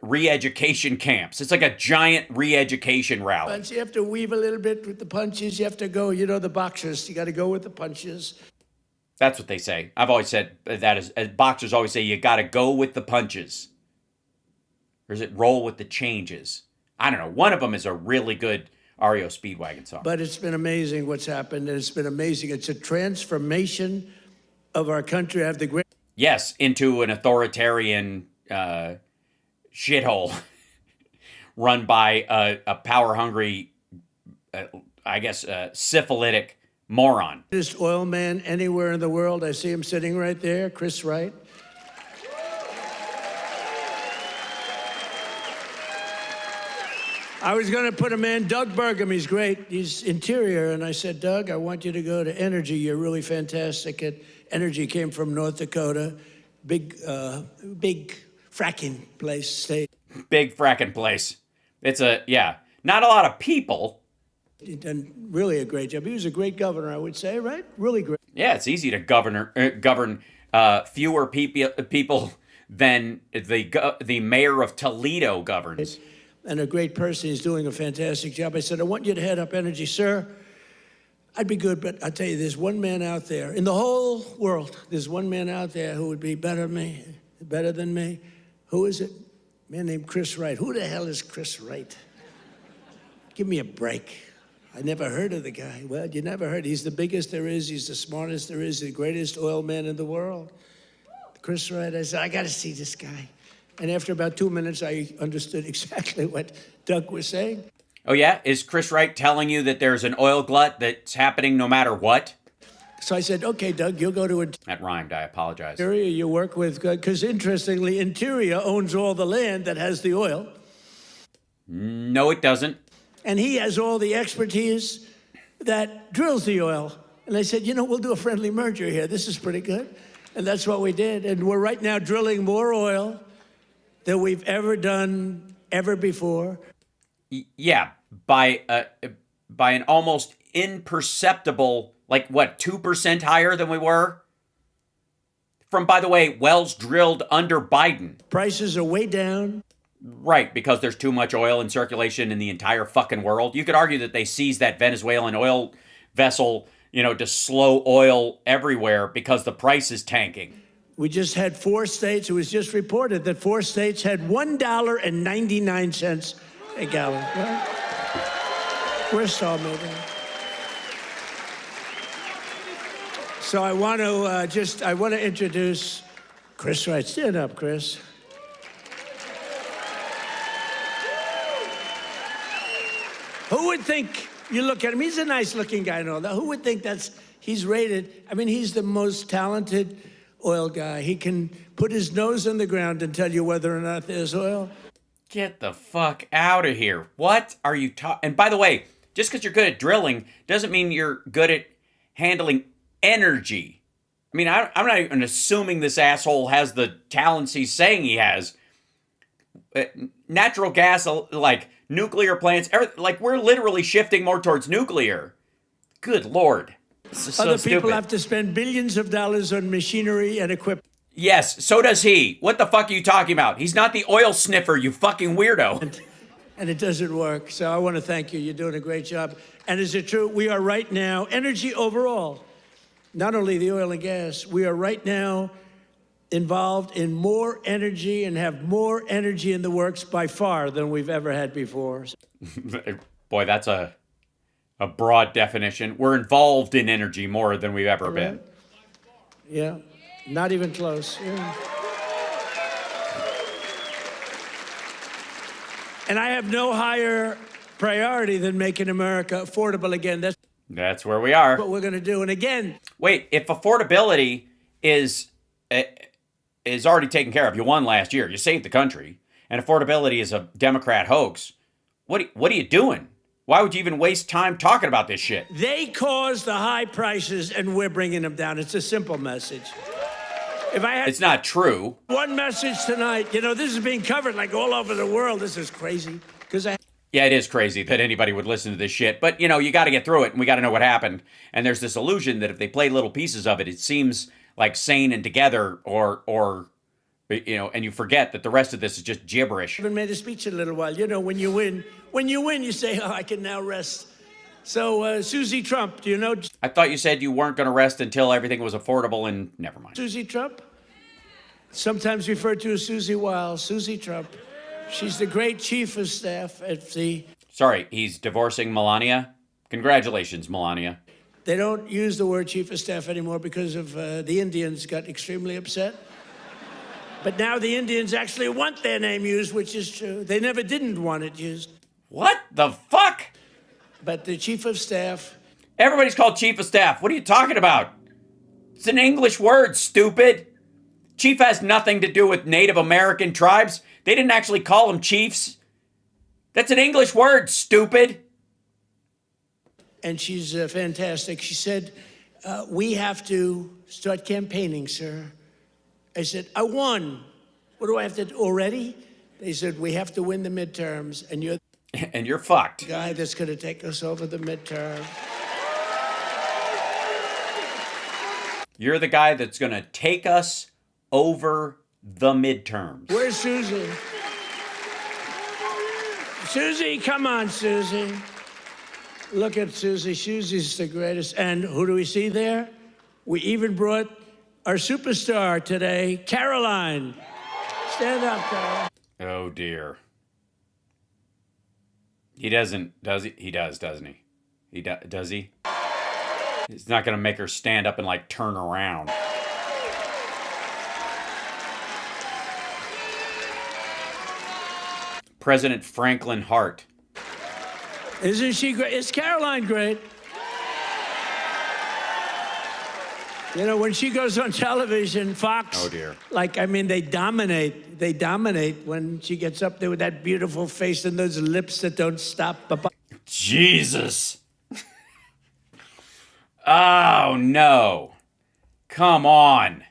re-education camps. It's like a giant re-education rally. But you have to weave a little bit with the punches. You have to go, the boxers. You got to go with the punches. That's what they say. I've always said that as boxers always say, you got to go with the punches. Or is it roll with the changes? I don't know. One of them is a really good REO Speedwagon song. But it's been amazing what's happened, and it's been amazing. It's a transformation of our country. I have the great... Yes, into an authoritarian shithole run by a power-hungry, I guess, syphilitic moron. Greatest oil man anywhere in the world. I see him sitting right there, Chris Wright. I was going to put a man, Doug Burgum, he's great. He's interior. And I said, Doug, I want you to go to energy. You're really fantastic at energy. Came from North Dakota. Big fracking place, state. Big fracking place. It's not a lot of people. He's done really a great job. He was a great governor, I would say, right? Really great. Yeah, it's easy to govern fewer people than the mayor of Toledo governs. And a great person. He's doing a fantastic job. I said, I want you to head up energy, sir. I'd be good, but I'll tell you, there's one man out there in the whole world. There's one man out there who would be better than me. Who is it? A man named Chris Wright. Who the hell is Chris Wright? Give me a break. I never heard of the guy. Well, you never heard. He's the biggest there is. He's the smartest there is. The greatest oil man in the world. Chris Wright. I said, I got to see this guy. And after about 2 minutes, I understood exactly what Doug was saying. Oh, yeah? Is Chris Wright telling you that there's an oil glut that's happening no matter what? So I said, okay, Doug, you'll go to That rhymed. I apologize. Interior. You work with, because interestingly, Interior owns all the land that has the oil. No, it doesn't. And he has all the expertise that drills the oil. And I said, we'll do a friendly merger here. This is pretty good. And that's what we did. And we're right now drilling more oil than we've ever done ever before. Yeah, by an almost imperceptible, 2% higher than we were? From, by the way, wells drilled under Biden. Prices are way down. Right, because there's too much oil in circulation in the entire fucking world. You could argue that they seized that Venezuelan oil vessel, to slow oil everywhere because the price is tanking. We just had 4 states. It was just reported that 4 states had $1.99 a gallon. Right? We're so moving. So I want to introduce Chris Wright. Stand up, Chris. Who would think, you look at him, he's a nice looking guy and all that. Who would think he's rated, he's the most talented oil guy. He can put his nose in the ground and tell you whether or not there's oil. Get the fuck out of here. What are you talking? And by the way, just because you're good at drilling doesn't mean you're good at handling energy. I'm not even assuming this asshole has the talents he's saying he has. Natural gas, like nuclear plants, we're literally shifting more towards nuclear. Good Lord. So Other stupid. people have to spend billions of dollars on machinery and equipment. Yes, so does he. What the fuck are you talking about? He's not the oil sniffer, you fucking weirdo. And it doesn't work. So I want to thank you. You're doing a great job. And is it true? We are right now, energy overall, not only the oil and gas, we are right now involved in more energy and have more energy in the works by far than we've ever had before. Boy, that's a broad definition. We're involved in energy more than we've ever been. Yeah, not even close. Yeah. And I have no higher priority than making America affordable again. That's where we are. What we're going to do. And again, wait, if affordability is already taken care of, you won last year, you saved the country, and affordability is a Democrat hoax, what are you doing? Why would you even waste time talking about this shit? They caused the high prices, and we're bringing them down. It's a simple message. If I had It's not true. one message tonight, this is being covered like all over the world. This is crazy. Yeah, it is crazy that anybody would listen to this shit. But, you got to get through it, and we got to know what happened. And there's this illusion that if they play little pieces of it, it seems like sane and together, or and you forget that the rest of this is just gibberish. I haven't made a speech in a little while. When you win, you say, oh, I can now rest. So, Susie Trump, do you know? I thought you said you weren't going to rest until everything was affordable, and never mind. Susie Trump? Sometimes referred to as Susie Wiles. Susie Trump. She's the great chief of staff at the... Sorry, he's divorcing Melania? Congratulations, Melania. They don't use the word chief of staff anymore because of the Indians got extremely upset. But now the Indians actually want their name used, which is true. They never didn't want it used. What the fuck? But the chief of staff... Everybody's called chief of staff. What are you talking about? It's an English word, stupid. Chief has nothing to do with Native American tribes. They didn't actually call them chiefs. That's an English word, stupid. And she's fantastic. She said, we have to start campaigning, sir. I said, I won. What do I have to do already? They said, we have to win the midterms, and you're and you're fucked. the guy that's going to take us over the midterm. You're the guy that's going to take us over the midterms. Where's Susie? Susie, come on, Susie. Look at Susie. Susie's the greatest. And who do we see there? We even brought our superstar today, Caroline. Stand up, Caroline. Oh, dear. He doesn't, does he? He does, doesn't he? Does he? He's not going to make her stand up and, like, turn around. President Franklin Hart. Isn't she great? Is Caroline great? You know, when she goes on television, Fox, Oh, dear. like, I mean, they dominate. They dominate when she gets up there with that beautiful face and those lips that don't stop. Jesus. Oh, no. Come on.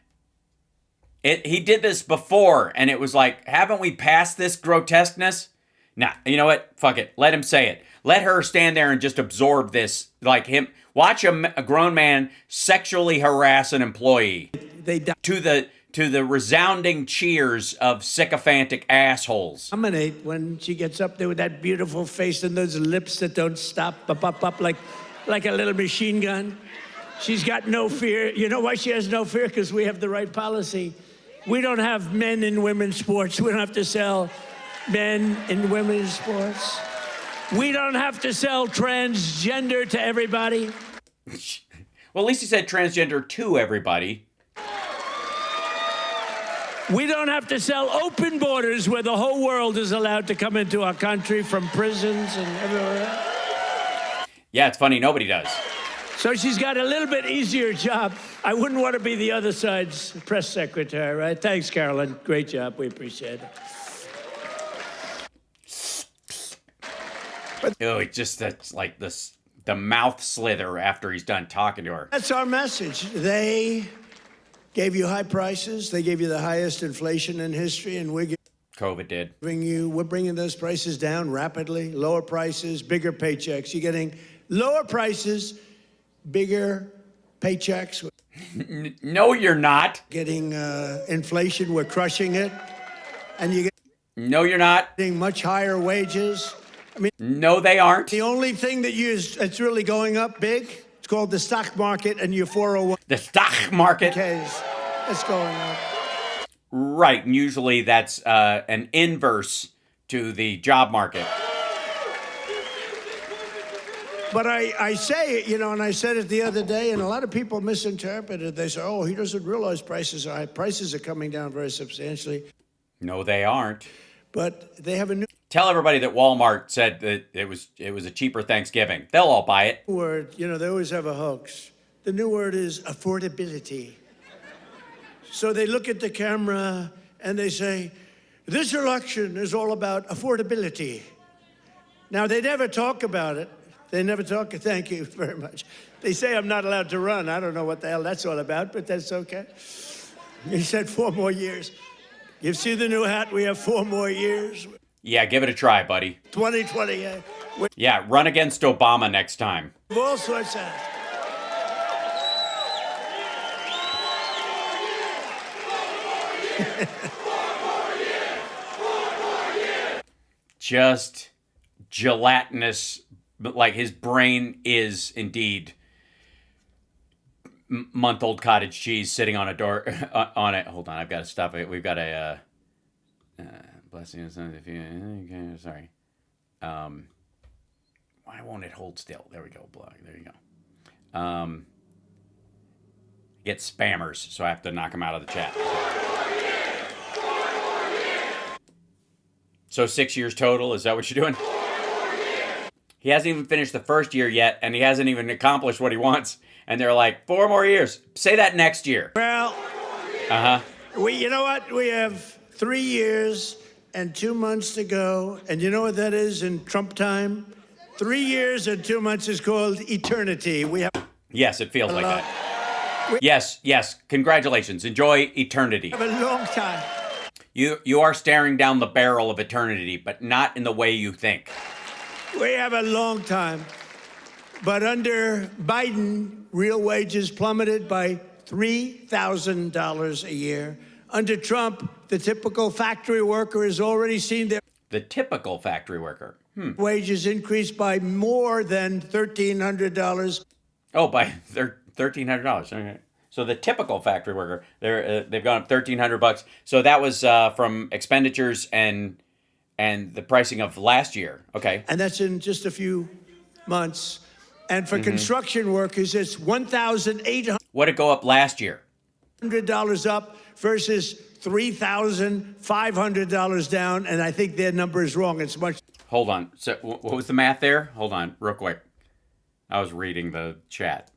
He did this before, and it was like, haven't we passed this grotesqueness? Nah, you know what? Fuck it. Let him say it. Let her stand there and just absorb this, like him. Watch a grown man sexually harass an employee to the resounding cheers of sycophantic assholes. Dominate when she gets up there with that beautiful face and those lips that don't stop, up, like a little machine gun. She's got no fear. You know why she has no fear? Because we have the right policy. We don't have men in women's sports. We don't have to sell men in women's sports. We don't have to sell transgender to everybody. Well, at least he said transgender to everybody. We don't have to sell open borders where the whole world is allowed to come into our country from prisons and everywhere. Yeah, it's funny. Nobody does. So she's got a little bit easier job. I wouldn't want to be the other side's press secretary, right? Thanks, Carolyn. Great job. We appreciate it. Oh, it just, that's like this, the mouth slither after he's done talking to her. That's our message. They gave you high prices. They gave you the highest inflation in history, and COVID did. we're bringing those prices down rapidly. Lower prices, bigger paychecks. You're getting lower prices, bigger paychecks. No, you're not. Getting inflation, we're crushing it. And you're No, you're not. getting much higher wages. I mean, No, they aren't. the only thing that's really going up big, it's called the stock market and your 401ks. The stock market. It's going up. Right, and usually that's an inverse to the job market. But I say it, you know, and I said it the other day, and a lot of people misinterpret it. They say, oh, he doesn't realize prices are high. Prices are coming down very substantially. No, they aren't. But they have a new Tell everybody that Walmart said that it was a cheaper Thanksgiving. They'll all buy it. word. You know, they always have a hoax. The new word is affordability. So they look at the camera and they say, this election is all about affordability. Now, they never talk about it. They never talk. Thank you very much. They say I'm not allowed to run. I don't know what the hell that's all about, but that's okay. He said 4 more years. You see the new hat? We have 4 more years. Yeah, give it a try, buddy. 2028. Yeah, run against Obama next time. All sorts of... Just gelatinous, but like his brain is indeed month-old cottage cheese sitting on a door on it. Hold on, I've got to stop it. We've got a blessing. If you sorry. Why won't it hold still? There we go. Blog. There you go. Get spammers, so I have to knock them out of the chat. So 6 years total, is that what you're doing? He hasn't even finished the first year yet, and he hasn't even accomplished what he wants. And they're like, 4 more years. Say that next year. Well, you know what? We have 3 years and 2 months to go. And you know what that is in Trump time? 3 years and 2 months is called eternity. We have. Yes, it feels like that. Yes. Congratulations. Enjoy eternity. We have a long time. You are staring down the barrel of eternity, but not in the way you think. We have a long time. But under Biden, real wages plummeted by $3,000 a year. Under Trump, the typical factory worker has already seen their The typical factory worker. wages increase by more than $1,300. Oh, by $1,300. Okay. So the typical factory worker, they've gone up $1,300. So that was from expenditures and the pricing of last year. Okay. And that's in just a few months. And for construction workers, it's $1,800 What did it go up last year? up versus $3,500 down. And I think their number is wrong. It's much. Hold on. So what was the math there? Hold on, real quick. I was reading the chat.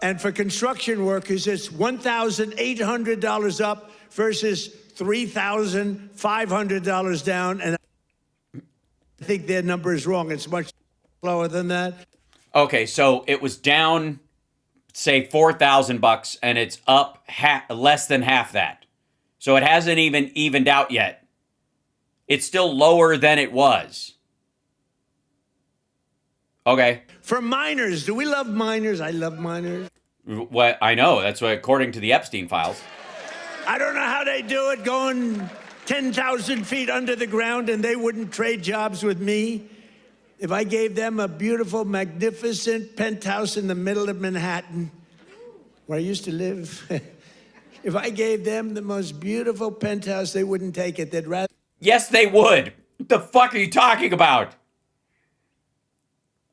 And for construction workers, it's $1,800 up versus $3,500 down. And I think their number is wrong. It's much lower than that. Okay, so it was down, say $4,000, and it's up less than half that. So it hasn't even evened out yet. It's still lower than it was. Okay. For minors, do we love minors? I love minors. What I know, that's what according to the Epstein files. I don't know how they do it, going 10,000 feet under the ground, and they wouldn't trade jobs with me. If I gave them a beautiful, magnificent penthouse in the middle of Manhattan, where I used to live, if I gave them the most beautiful penthouse, they wouldn't take it. They'd rather. Yes, they would. What the fuck are you talking about?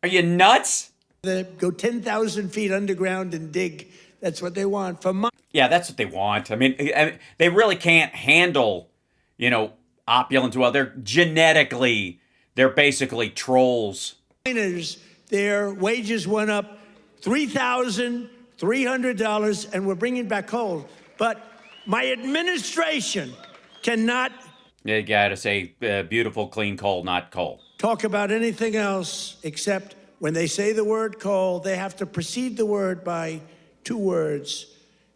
Are you nuts? Go 10,000 feet underground and dig. That's what they want. Yeah, that's what they want. I mean, they really can't handle, opulence well. They're basically trolls. Miners, their wages went up $3,300, and we're bringing back coal. But my administration cannot. You gotta say beautiful, clean coal, not coal. Talk about anything else except when they say the word coal, they have to precede the word by 2 words.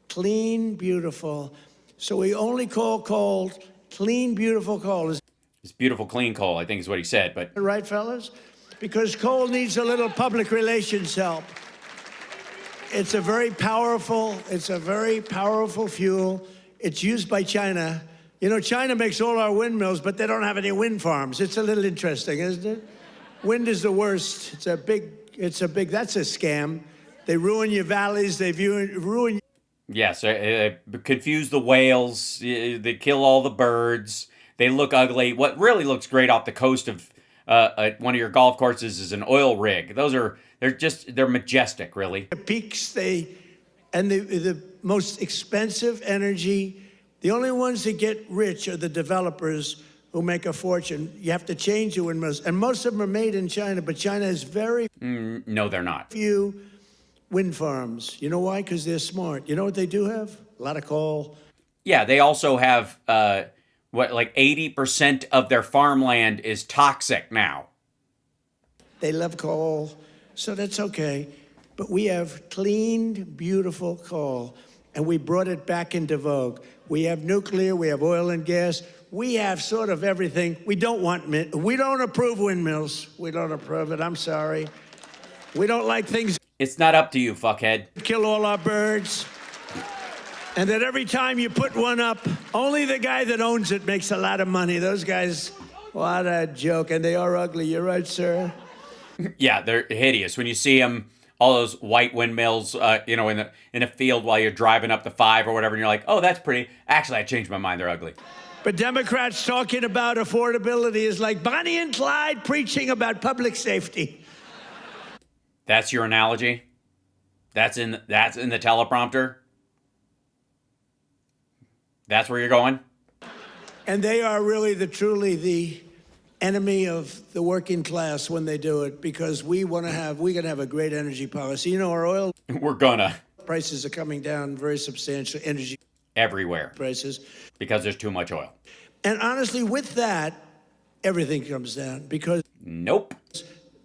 Clean, beautiful. So we only call coal clean, beautiful coal. Is It's beautiful, clean coal, I think is what he said. But that right, fellas? Because coal needs a little public relations help. It's a very powerful fuel. It's used by China. China makes all our windmills, but they don't have any wind farms. It's a little interesting, isn't it? Wind is the worst. That's a scam. They ruin your valleys. They ruin. Yes, confuse the whales. They kill all the birds. They look ugly. What really looks great off the coast of one of your golf courses is an oil rig. They're majestic, really. The peaks, the most expensive energy. The only ones that get rich are the developers who make a fortune. You have to change the windmills. And most of them are made in China, but China has very no, they're not. Few wind farms. You know why? Because they're smart. You know what they do have? A lot of coal. Yeah, they also have, 80% of their farmland is toxic now. They love coal, so that's okay. But we have clean, beautiful coal, and we brought it back into vogue. We have nuclear, we have oil and gas. We have sort of everything. We don't approve windmills. We don't approve it. I'm sorry. We don't like things. It's not up to you, fuckhead. Kill all our birds. And that every time you put one up, only the guy that owns it makes a lot of money. Those guys, what a joke. And they are ugly. You're right, sir. Yeah, they're hideous. When you see them, all those white windmills, in a field while you're driving up the 5 or whatever, and you're like, oh, that's pretty. Actually, I changed my mind. They're ugly. But Democrats talking about affordability is like Bonnie and Clyde preaching about public safety. That's your analogy? That's in the teleprompter? That's where you're going? And they are really truly the enemy of the working class when they do it, because we're going to have a great energy policy. You know, our oil We're gonna. prices are coming down very substantially, energy Everywhere. prices. Because there's too much oil. And honestly, with that, everything comes down, because Nope.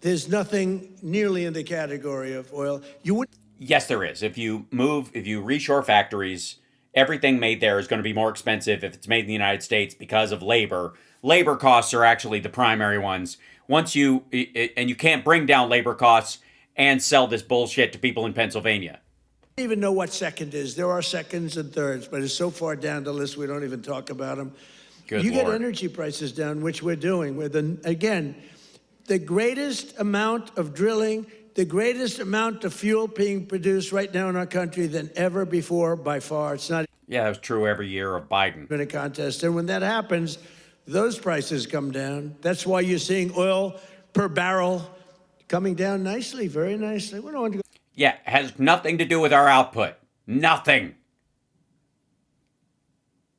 there's nothing nearly in the category of oil. You would. Yes, there is. If you reshore factories, everything made there is going to be more expensive if it's made in the United States because of labor. Labor costs are actually the primary ones. And you can't bring down labor costs and sell this bullshit to people in Pennsylvania. I don't even know what second is. There are seconds and thirds, but it's so far down the list we don't even talk about them. Good you Lord. get energy prices down, which we're doing. Again, the greatest amount of drilling, the greatest amount of fuel being produced right now in our country than ever before, by far. It's not Yeah, that was true every year of Biden. even a contest. And when that happens, those prices come down. That's why you're seeing oil per barrel coming down nicely, very nicely. We don't want to go. Yeah, it has nothing to do with our output. Nothing.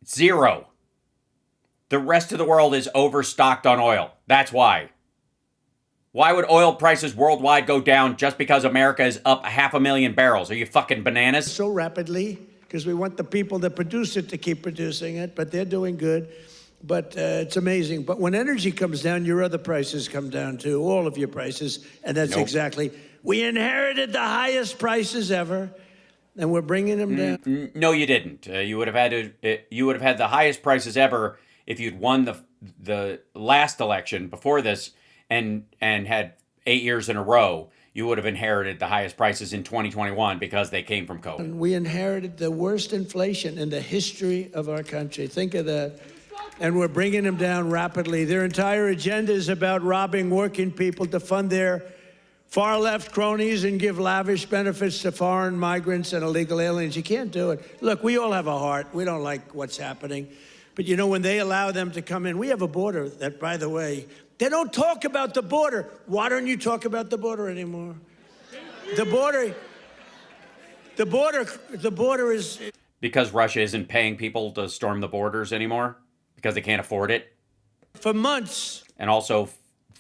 Zero. The rest of the world is overstocked on oil. That's why. Why would oil prices worldwide go down just because America is up 500,000 barrels? Are you fucking bananas? So rapidly, because we want the people that produce it to keep producing it, but they're doing good. But it's amazing. But when energy comes down, your other prices come down too, all of your prices. And that's exactly, we inherited the highest prices ever, and we're bringing them down. No, you didn't. You would have had the highest prices ever if you'd won the last election before this and had 8 years in a row. You would have inherited the highest prices in 2021 because they came from COVID. We inherited the worst inflation in the history of our country. Think of that. And we're bringing them down rapidly. Their entire agenda is about robbing working people to fund their far-left cronies and give lavish benefits to foreign migrants and illegal aliens. You can't do it. Look, we all have a heart. We don't like what's happening. But, you know, when they allow them to come in, we have a border that, by the way, they don't talk about the border. Why don't you talk about the border anymore? The border is... Because Russia isn't paying people to storm the borders anymore? Because they can't afford it? For months. And also,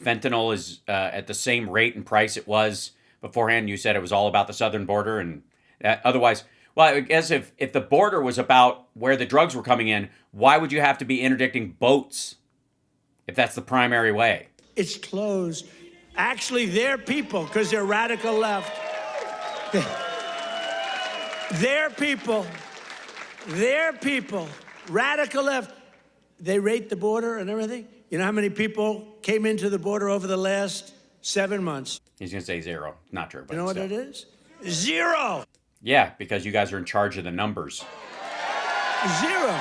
fentanyl is at the same rate and price it was beforehand. You said it was all about the southern border, and otherwise, well, I guess if the border was about where the drugs were coming in, why would you have to be interdicting boats if that's the primary way? It's closed. Actually, their people, because they're radical left, their people, radical left, they rate the border and everything. You know how many people came into the border over the last 7 months? He's going to say zero. Not true. But You know what it is? Zero. Yeah, because you guys are in charge of the numbers. Zero.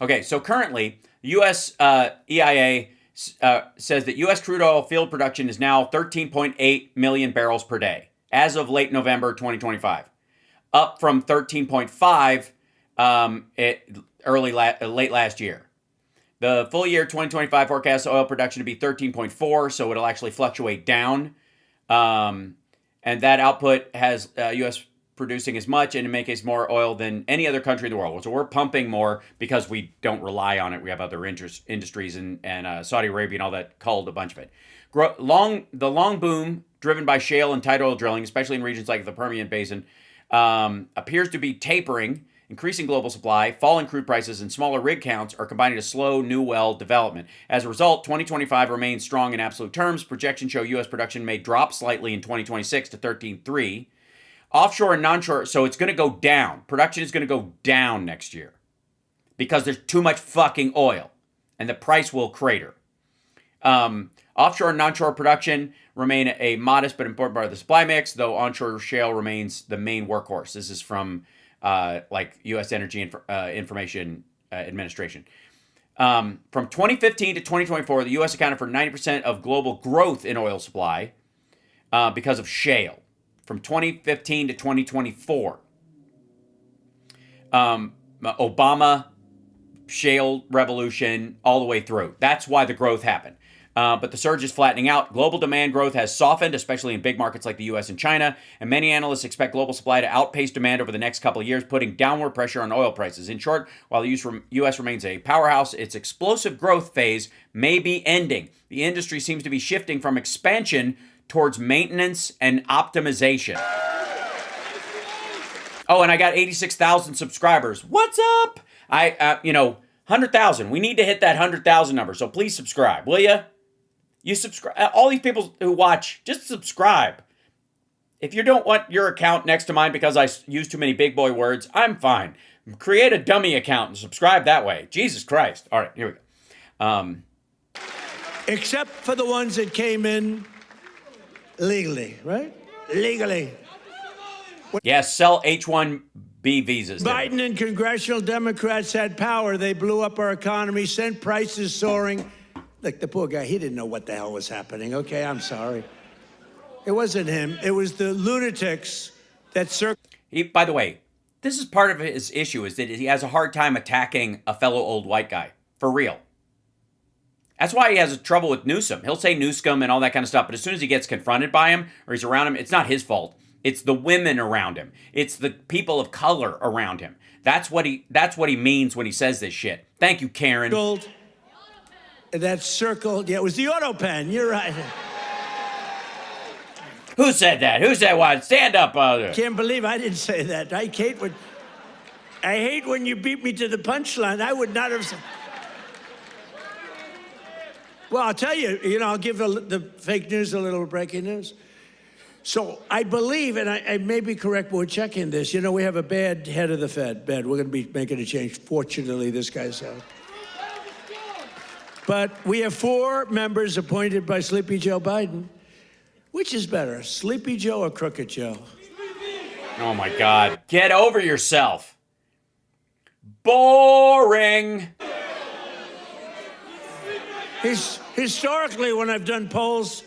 Okay, so currently, U.S. EIA says that U.S. crude oil field production is now 13.8 million barrels per day as of late November 2025, up from 13.5 late last year. The full year 2025 forecast oil production to be 13.4, so it'll actually fluctuate down. And that output has U.S. producing as much and in many cases more oil than any other country in the world. So we're pumping more because we don't rely on it. We have other industries and Saudi Arabia and all that culled a bunch of it. The long boom driven by shale and tight oil drilling, especially in regions like the Permian Basin, appears to be tapering. Increasing global supply, falling crude prices, and smaller rig counts are combining to slow new well development. As a result, 2025 remains strong in absolute terms. Projections show U.S. production may drop slightly in 2026 to 13.3. Offshore and non-shore, so it's going to go down. Production is going to go down next year because there's too much fucking oil, and the price will crater. Offshore and non-shore production remain a modest but important part of the supply mix, though onshore shale remains the main workhorse. This is from like U.S. Energy Information Administration. From 2015 to 2024, the U.S. accounted for 90% of global growth in oil supply because of shale. From 2015 to 2024, Obama shale revolution all the way through. That's why the growth happened. But the surge is flattening out. Global demand growth has softened, especially in big markets like the U.S. and China, and many analysts expect global supply to outpace demand over the next couple of years, putting downward pressure on oil prices. In short, while the U.S. remains a powerhouse, its explosive growth phase may be ending. The industry seems to be shifting from expansion towards maintenance and optimization. Oh, and I got 86,000 subscribers. What's up? 100,000. We need to hit that 100,000 number, so please subscribe, will you? You subscribe. All these people who watch, just subscribe. If you don't want your account next to mine because I use too many big boy words, I'm fine. Create a dummy account and subscribe that way. Jesus Christ. All right, here we go. Except for the ones that came in legally, right? Legally. Yes, sell H-1B visas. Biden and congressional Democrats had power. They blew up our economy, sent prices soaring. Look, the poor guy, he didn't know what the hell was happening. Okay, I'm sorry. It wasn't him. It was the lunatics that By the way, this is part of his issue, is that he has a hard time attacking a fellow old white guy. For real. That's why he has trouble with Newsom. He'll say Newsom and all that kind of stuff, but as soon as he gets confronted by him or he's around him, it's not his fault. It's the women around him. It's the people of color around him. That's what he means when he says this shit. Thank you, Karen. That circled, yeah, it was the auto pen. You're right. Who said that? Who said what? Stand up. Can't believe I didn't say that. I hate when you beat me to the punchline. I would not have said. Well, I'll tell you, I'll give the fake news a little breaking news. So I believe, and I may be correct, but we're checking this. We have a bad head of the Fed. We're going to be making a change. Fortunately, this guy's out. But we have 4 members appointed by Sleepy Joe Biden. Which is better, Sleepy Joe or Crooked Joe? Oh, my God. Get over yourself. Boring. Historically, when I've done polls,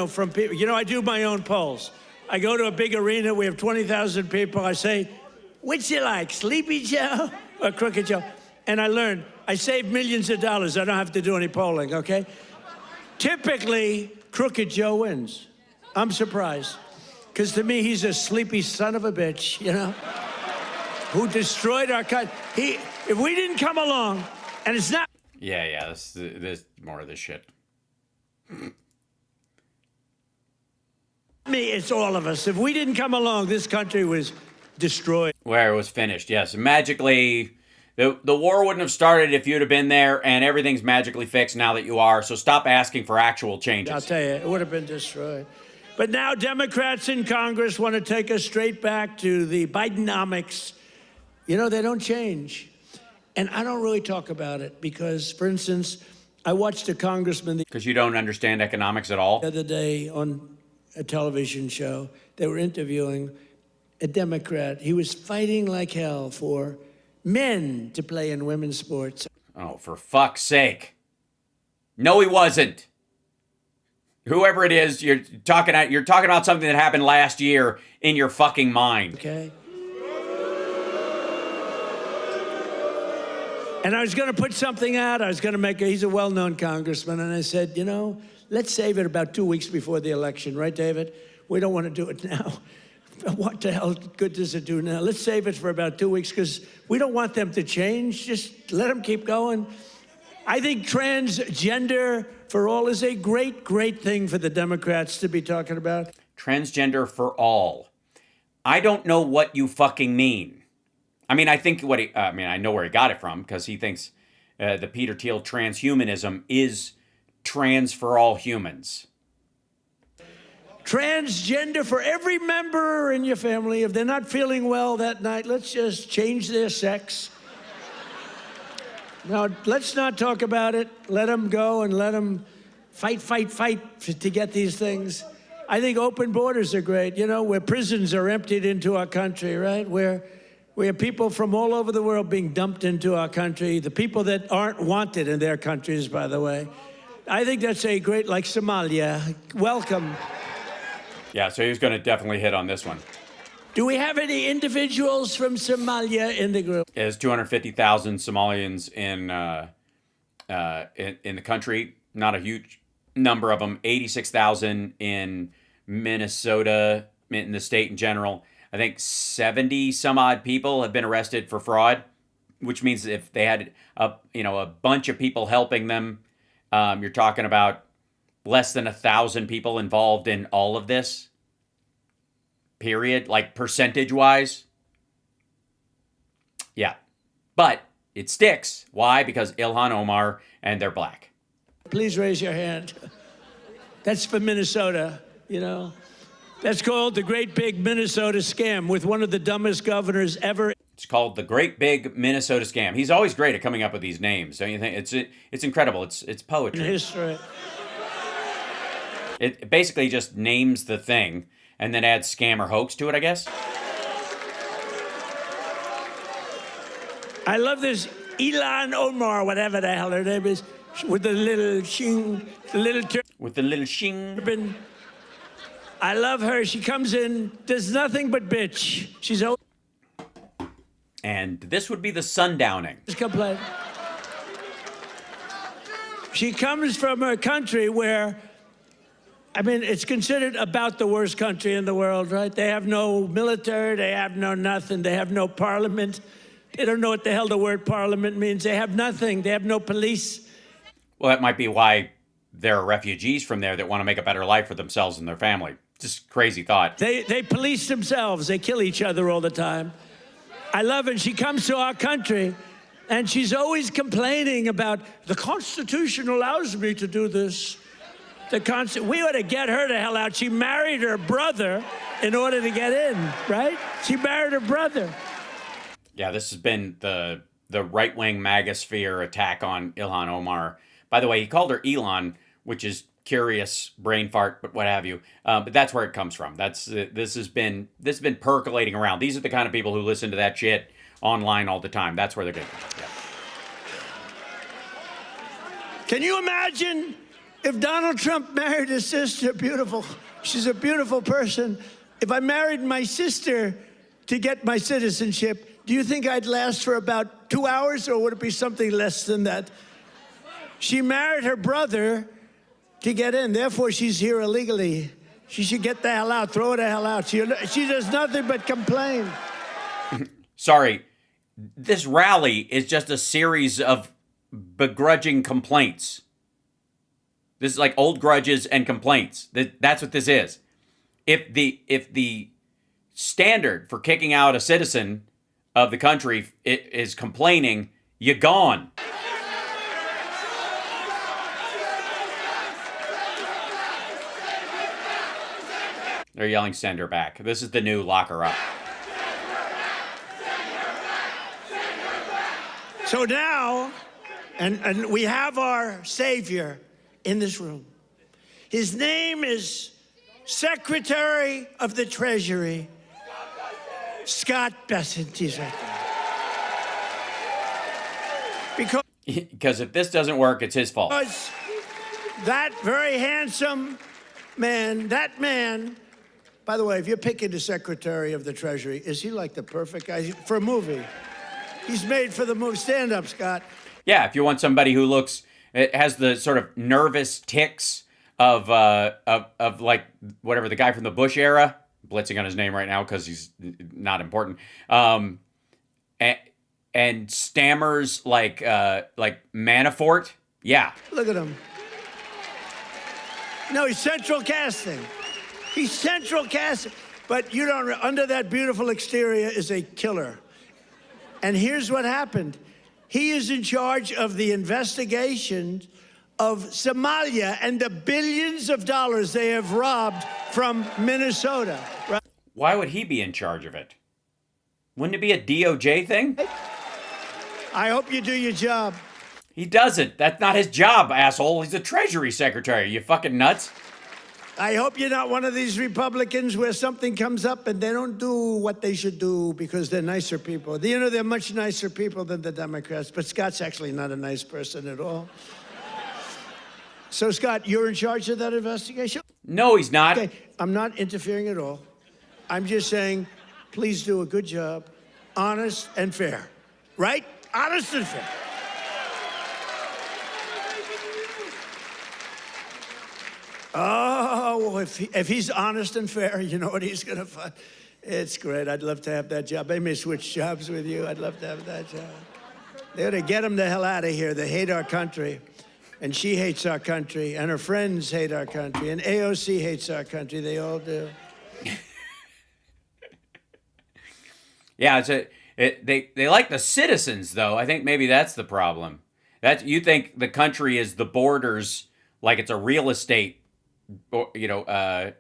from people, I do my own polls. I go to a big arena, we have 20,000 people. I say, which you like, Sleepy Joe or Crooked Joe? And I learned, I save millions of dollars. I don't have to do any polling, okay? Typically, Crooked Joe wins. I'm surprised. Because to me, he's a sleepy son of a bitch, who destroyed our country. If we didn't come along, and it's not. Yeah, this more of this shit. Me, it's all of us. If we didn't come along, this country was destroyed. Where it was finished, yes. Magically, the war wouldn't have started if you'd have been there, and everything's magically fixed now that you are, so stop asking for actual changes. I'll tell you, it would have been destroyed. But now Democrats in Congress want to take us straight back to the Bidenomics. They don't change. And I don't really talk about it because, for instance, I watched a congressman. Because you don't understand economics at all? The other day on a television show, they were interviewing a Democrat. He was fighting like hell for men to play in women's sports. Oh, for fuck's sake. No, he wasn't. Whoever it is, you're talking about something that happened last year in your fucking mind. Okay. And I was going to put something out. I was going to he's a well-known congressman. And I said, let's save it about 2 weeks before the election. Right, David? We don't want to do it now. What the hell good does it do now? Let's save it for about 2 weeks because we don't want them to change. Just let them keep going. I think transgender for all is a great, great thing for the Democrats to be talking about. Transgender for all. I don't know what you fucking mean. I think I know where he got it from because he thinks the Peter Thiel transhumanism is trans for all humans. Transgender for every member in your family. If they're not feeling well that night, let's just change their sex. Now, let's not talk about it. Let them go and let them fight to get these things. I think open borders are great. Where prisons are emptied into our country, right? Where we have people from all over the world being dumped into our country. The people that aren't wanted in their countries, by the way. I think that's a great, like Somalia. Welcome. Yeah, so he's going to definitely hit on this one. Do we have any individuals from Somalia in the group? There's 250,000 Somalians in the country. Not a huge number of them. 86,000 in Minnesota, in the state in general. I think 70 some odd people have been arrested for fraud, which means if they had a bunch of people helping them, you're talking about less than 1,000 people involved in all of this. Period, like percentage-wise. Yeah. But it sticks. Why? Because Ilhan Omar and they're black. Please raise your hand. That's for Minnesota, you know. That's called the Great Big Minnesota Scam with one of the dumbest governors ever. It's called the Great Big Minnesota Scam. He's always great at coming up with these names, don't you think? It's incredible. It's poetry. In history. It basically just names the thing and then adds scam or hoax to it, I guess. I love this Ilhan Omar, whatever the hell her name is, with the little shing, the little with the little shing. turban. I love her. She comes in, does nothing but bitch. She's always And this would be the sundowning. complain. She comes from a country where, I mean, it's considered about the worst country in the world, right? They have no military, they have no nothing, they have no parliament. They don't know what the hell the word parliament means. They have nothing, they have no police. Well, that might be why there are refugees from there that want to make a better life for themselves and their family. Just crazy thought. They police themselves, they kill each other all the time. I love it. She comes to our country, and she's always complaining about, the Constitution allows me to do this. We ought to get her the hell out. She married her brother in order to get in, right? She married her brother. Yeah, this has been the right-wing MAGA sphere attack on Ilhan Omar. By the way, he called her Elon, which is curious, brain fart, but what have you. But that's where it comes from. This has been percolating around. These are the kind of people who listen to that shit online all the time. That's where they're getting. Yeah. Can you imagine if Donald Trump married his sister? Beautiful. She's a beautiful person. If I married my sister to get my citizenship, do you think I'd last for about 2 hours, or would it be something less than that? She married her brother to get in. Therefore, she's here illegally. She should get the hell out. Throw her the hell out. She does nothing but complain. Sorry, this rally is just a series of begrudging complaints. This is like old grudges and complaints. That's what this is. If the standard for kicking out a citizen of the country is complaining, you're gone. They're yelling, send her back. This is the new lock her up. So now, and we have our savior in this room. His name is Secretary of the Treasury, Scott Bessent. He's right there. Because if this doesn't work, it's his fault. Because that very handsome man, by the way, if you're picking the Secretary of the Treasury, is he like the perfect guy for a movie? He's made for the movie. Stand up, Scott. Yeah, if you want somebody who has the sort of nervous tics of like whatever, the guy from the Bush era, blitzing on his name right now because he's not important, and stammers like Manafort. Yeah. Look at him. No, he's central casting. He's central casting. But you don't, under that beautiful exterior is a killer. And here's what happened. He is in charge of the investigation of Somalia and the billions of dollars they have robbed from Minnesota. Right? Why would he be in charge of it? Wouldn't it be a DOJ thing? I hope you do your job. He doesn't. That's not his job, asshole. He's a Treasury Secretary. You fucking nuts? I hope you're not one of these Republicans where something comes up and they don't do what they should do because they're nicer people. You know, they're much nicer people than the Democrats, but Scott's actually not a nice person at all. So, Scott, you're in charge of that investigation? No, he's not. Okay, I'm not interfering at all. I'm just saying please do a good job, honest and fair, right? Honest and fair. Oh, if he's honest and fair, you know what he's going to find? It's great. I'd love to have that job. They may switch jobs with you. I'd love to have that job. They ought to get him the hell out of here. They hate our country. And she hates our country. And her friends hate our country. And AOC hates our country. They all do. Yeah, they like the citizens, though. I think maybe that's the problem. You think the country is the borders, like it's a real estate, you know,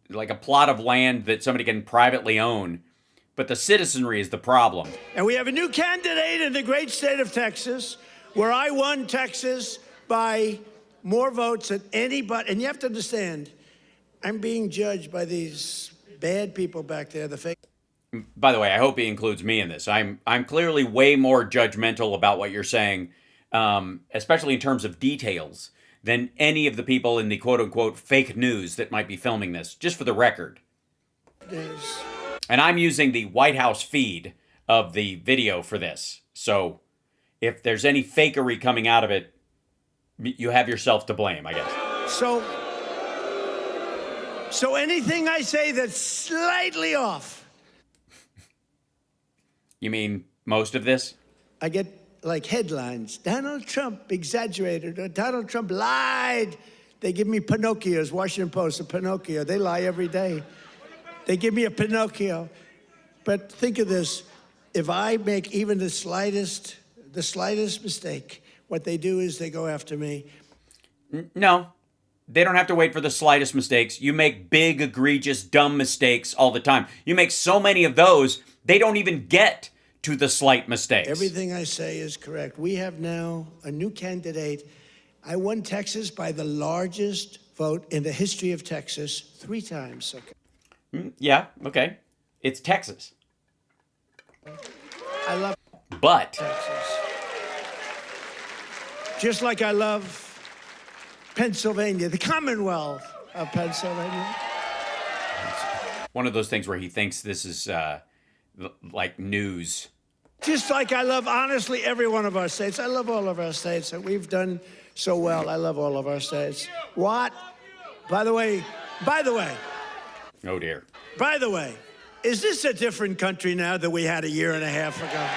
like a plot of land that somebody can privately own. But the citizenry is the problem. And we have a new candidate in the great state of Texas, where I won Texas by more votes than anybody. And you have to understand, I'm being judged by these bad people back there, the fake. By the way, I hope he includes me in this. I'm clearly way more judgmental about what you're saying, especially in terms of details, than any of the people in the quote-unquote fake news that might be filming this, just for the record. Yes. And I'm using the White House feed of the video for this. So if there's any fakery coming out of it, you have yourself to blame, I guess. So anything I say that's slightly off. You mean most of this? I get like headlines. Donald Trump exaggerated, or Donald Trump lied. They give me Pinocchios, Washington Post, a Pinocchio. They lie every day. They give me a Pinocchio. But think of this. If I make even the slightest mistake, what they do is they go after me. No, they don't have to wait for the slightest mistakes. You make big, egregious, dumb mistakes all the time. You make so many of those, they don't even get to the slight mistakes. Everything I say is correct. We have now a new candidate. I won Texas by the largest vote in the history of Texas 3 times. Okay. Yeah, okay. It's Texas. I love But Texas. Just like I love Pennsylvania, the Commonwealth of Pennsylvania. one of those things where he thinks this is like news. Just like I love, honestly, every one of our states. I love all of our states. We've done so well. I love all of our states. What? By the way, Oh, dear. By the way, is this a different country now than we had a year and a half ago?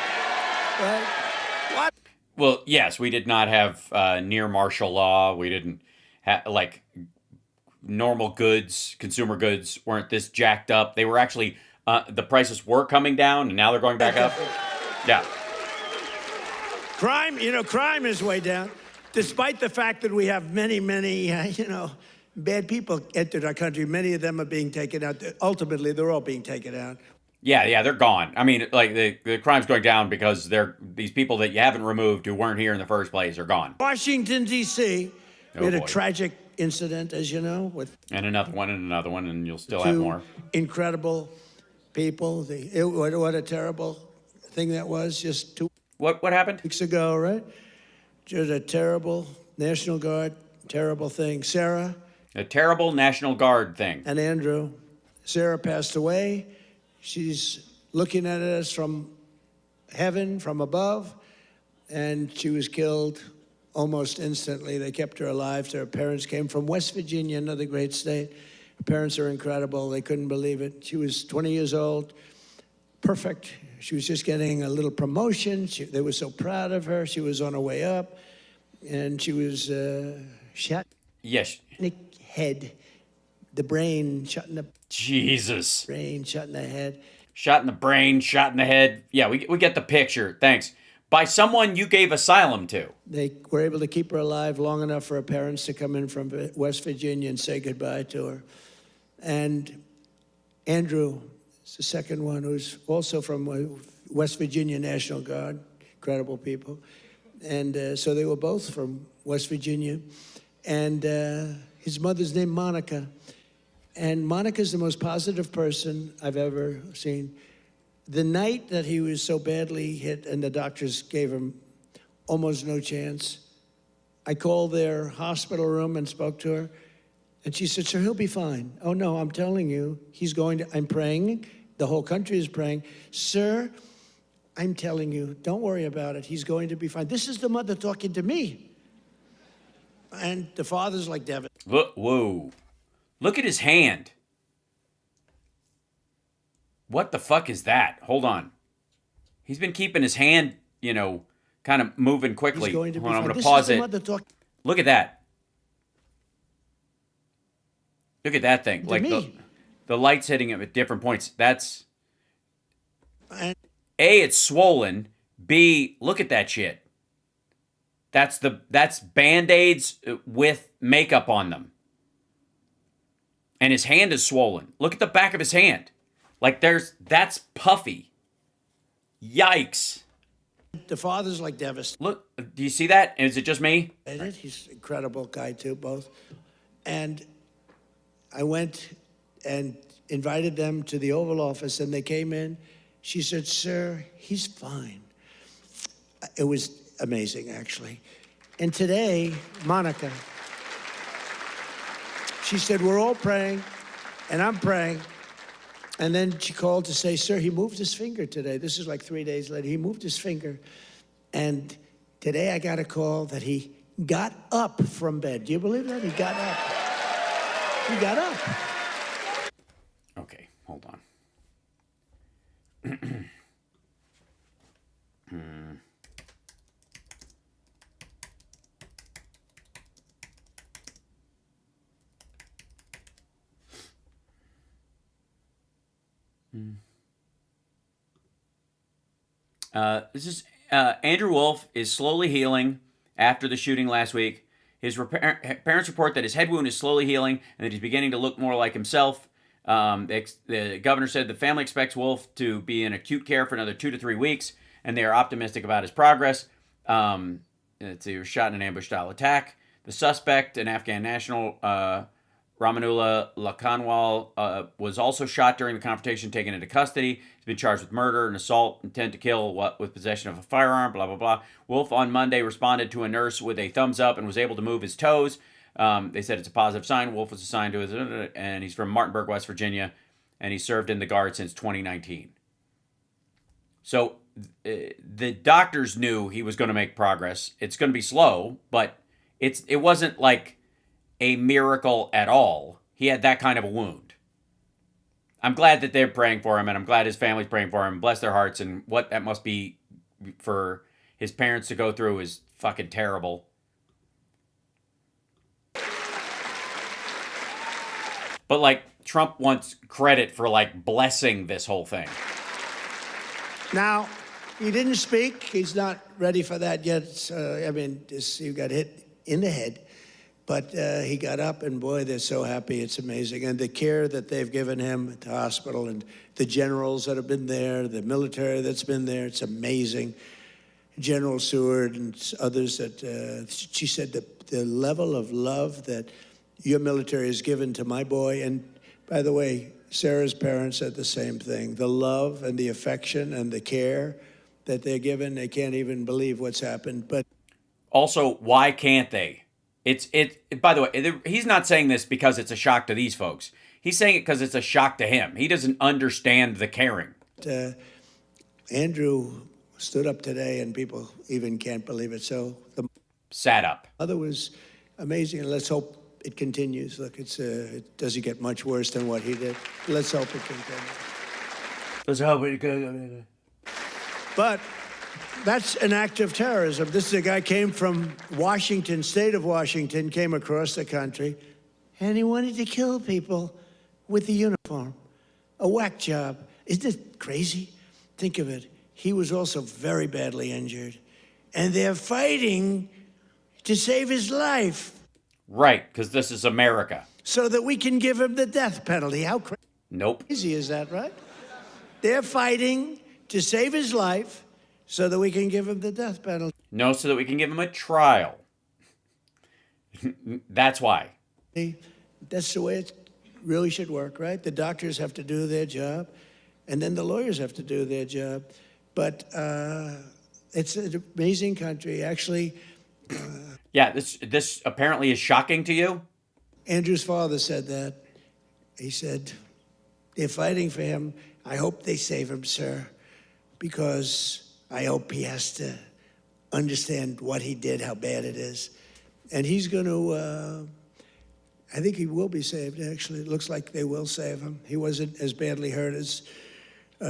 Right? What? Well, yes, we did not have near martial law. We didn't have, like, normal goods, consumer goods weren't this jacked up. They were actually, the prices were coming down, and now they're going back up. Yeah. Crime is way down, despite the fact that we have many, bad people entered our country. Many of them are being taken out. Ultimately, they're all being taken out. Yeah, they're gone. I mean, like, the crime's going down because these people that you haven't removed who weren't here in the first place are gone. Washington, D.C., we had a tragic incident, as you know, with... And another one, and you'll still have more. Incredible people. What a terrible thing that was just 2 What happened? weeks ago, right? Just a terrible National Guard, terrible thing. Sarah... A terrible National Guard thing. And Andrew. Sarah passed away. She's looking at us from heaven, from above, and she was killed almost instantly. They kept her alive. Her parents came from West Virginia, another great state. Her parents are incredible. They couldn't believe it. She was 20 years old, perfect. She was just getting a little promotion. They were so proud of her. She was on her way up, and she was shot. Yes. In the head, the brain shot in the... Jesus. Brain shot in the head. Shot in the brain, shot in the head. Yeah, we get the picture. Thanks. By someone you gave asylum to. They were able to keep her alive long enough for her parents to come in from West Virginia and say goodbye to her. And Andrew is the second one, who's also from West Virginia National Guard. Incredible people. And so they were both from West Virginia. And his mother's named Monica. And Monica's the most positive person I've ever seen. The night that he was so badly hit and the doctors gave him almost no chance, I called their hospital room and spoke to her. And she said, "Sir, he'll be fine." "Oh, no, I'm telling you, I'm praying, The whole country is praying. Sir, I'm telling you, don't worry about it. He's going to be fine. This is the mother talking to me. And the father's like, Devin. Look, whoa. Look at his hand. What the fuck is that? Hold on. He's been keeping his hand, you know, kind of moving quickly. He's going to be Hold on, fine. I'm going This to pause is the it. mother talking Look at that. Look at that thing. to Like me. the light's hitting him at different points. That's... And A, it's swollen. B, look at that shit. That's Band-Aids with makeup on them. And his hand is swollen. Look at the back of his hand. Like that's puffy. Yikes. the father's like devastated. Look, do you see that? Is it just me? He's an incredible guy too, both. And I went and invited them to the Oval Office, and they came in. She said, "Sir, he's fine." It was amazing, actually. And today, Monica, she said, "We're all praying, and I'm praying." And then she called to say, "Sir, he moved his finger today." This is like 3 days later. He moved his finger. And today I got a call that he got up from bed. Do you believe that? He got up. He got up. Okay, hold on. This is Andrew Wolf is slowly healing after the shooting last week. His parents report that his head wound is slowly healing and that he's beginning to look more like himself. The governor said the family expects Wolf to be in acute care for another 2 to 3 weeks, and they are optimistic about his progress. He was shot in an ambush-style attack. The suspect, an Afghan national, Ramanullah Lakanwal, was also shot during the confrontation, taken into custody. He's been charged with murder and assault, intent to kill, with possession of a firearm, blah, blah, blah. Wolf on Monday responded to a nurse with a thumbs up and was able to move his toes. They said it's a positive sign. Wolf was assigned to his, and he's from Martinburg, West Virginia, and he served in the Guard since 2019. So the doctors knew he was going to make progress. It's going to be slow, but it wasn't like a miracle at all. He had that kind of a wound. I'm glad that they're praying for him, and I'm glad his family's praying for him. Bless their hearts, and what that must be for his parents to go through is fucking terrible. But, like, Trump wants credit for, like, blessing this whole thing. Now, he didn't speak. He's not ready for that yet. He got hit in the head. But he got up, and boy, they're so happy. It's amazing. And the care that they've given him at the hospital, and the generals that have been there, the military that's been there, it's amazing. General Seward and others that, she said the level of love that your military has given to my boy. And by the way, Sarah's parents said the same thing. The love and the affection and the care that they're given, they can't even believe what's happened. But also, why can't they? By the way, he's not saying this because it's a shock to these folks. He's saying it because it's a shock to him. He doesn't understand the caring. Andrew stood up today, and people even can't believe it. So the Sat up. mother was amazing, and let's hope it continues. Look, it doesn't get much worse than what he did. Let's hope it continues. Let's hope it continues. But that's an act of terrorism. This is a guy came from Washington, state of Washington, came across the country, and he wanted to kill people with the uniform. A whack job. Isn't it crazy? Think of it. He was also very badly injured, and they're fighting to save his life. Right, because this is America. So that we can give him the death penalty. How Nope. crazy is that, right? They're fighting to save his life so that we can give him the death penalty. No, so that we can give him a trial. That's why. That's the way it really should work, right? The doctors have to do their job, and then the lawyers have to do their job. But it's an amazing country. Actually, Yeah, this apparently is shocking to you? Andrew's father said that. He said, they're fighting for him. I hope they save him, sir, because I hope he has to understand what he did, how bad it is. And he's going to, I think he will be saved, actually. It looks like they will save him. He wasn't as badly hurt as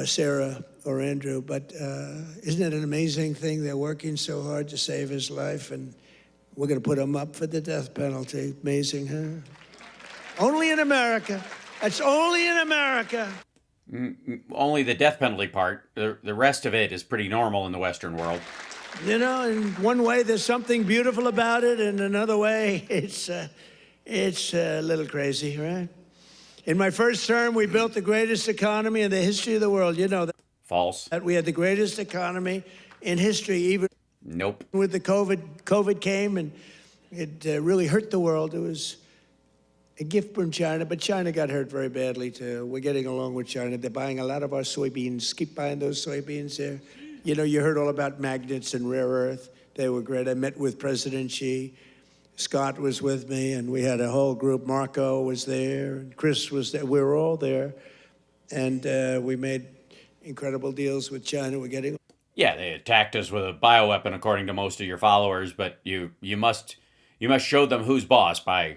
Sarah or Andrew, but isn't it an amazing thing? They're working so hard to save his life, and we're going to put him up for the death penalty. Amazing, huh? Only in America. That's only in America. Only the death penalty part. The rest of it is pretty normal in the Western world. You know, in one way, there's something beautiful about it. In another way, it's a little crazy, right? In my first term, we built the greatest economy in the history of the world. You know that. False. That we had the greatest economy in history, even Nope. with the COVID came, and it really hurt the world. It was a gift from China, but China got hurt very badly, too. We're getting along with China. They're buying a lot of our soybeans. Keep buying those soybeans there. You know, you heard all about magnets and rare earth. They were great. I met with President Xi. Scott was with me, and we had a whole group. Marco was there, and Chris was there. We were all there, and we made incredible deals with China. We're getting... Yeah, they attacked us with a bioweapon, according to most of your followers, but you must show them who's boss by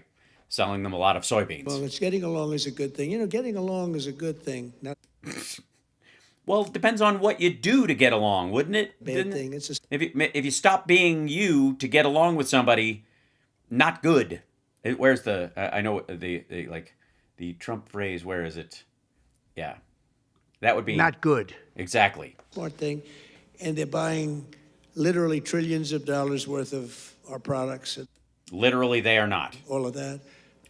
selling them a lot of soybeans. Well, it's getting along is a good thing. You know, getting along is a good thing. Not Well, it depends on what you do to get along, wouldn't it? bad thing. It's just... If you stop being you to get along with somebody, not good. Where's the I know the Trump phrase? Where is it? Yeah, that would be not good. Exactly. Smart thing, and they're buying literally trillions of dollars worth of our products. And literally, they are not. all of that.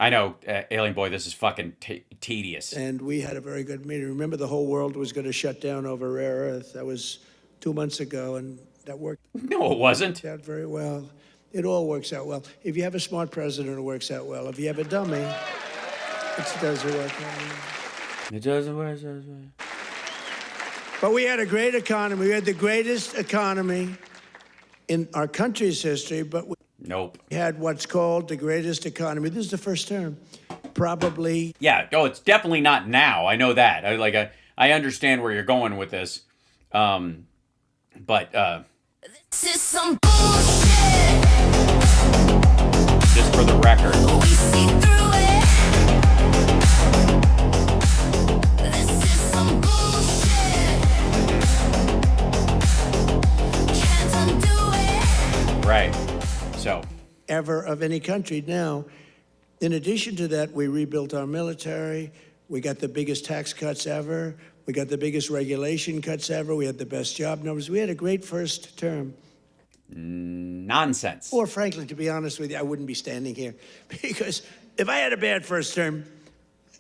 I know, Alien Boy, this is fucking tedious. And we had a very good meeting. Remember, the whole world was going to shut down over rare earth. That was 2 months ago, and that worked No, it wasn't. out very well. It all works out well. If you have a smart president, it works out well. If you have a dummy, it doesn't work out. It doesn't work. But we had a great economy. We had the greatest economy in our country's history, but we Nope. had what's called the greatest economy. This is the first term. Probably. Yeah. Oh, it's definitely not now. I know that. I understand where you're going with this. But This is some bullshit. just for the record, We see through it. This is some bullshit. Can't undo it. right. So, Ever of any country. Now, in addition to that, we rebuilt our military. We got the biggest tax cuts ever. We got the biggest regulation cuts ever. We had the best job numbers. We had a great first term. nonsense. Or frankly, to be honest with you, I wouldn't be standing here. Because if I had a bad first term,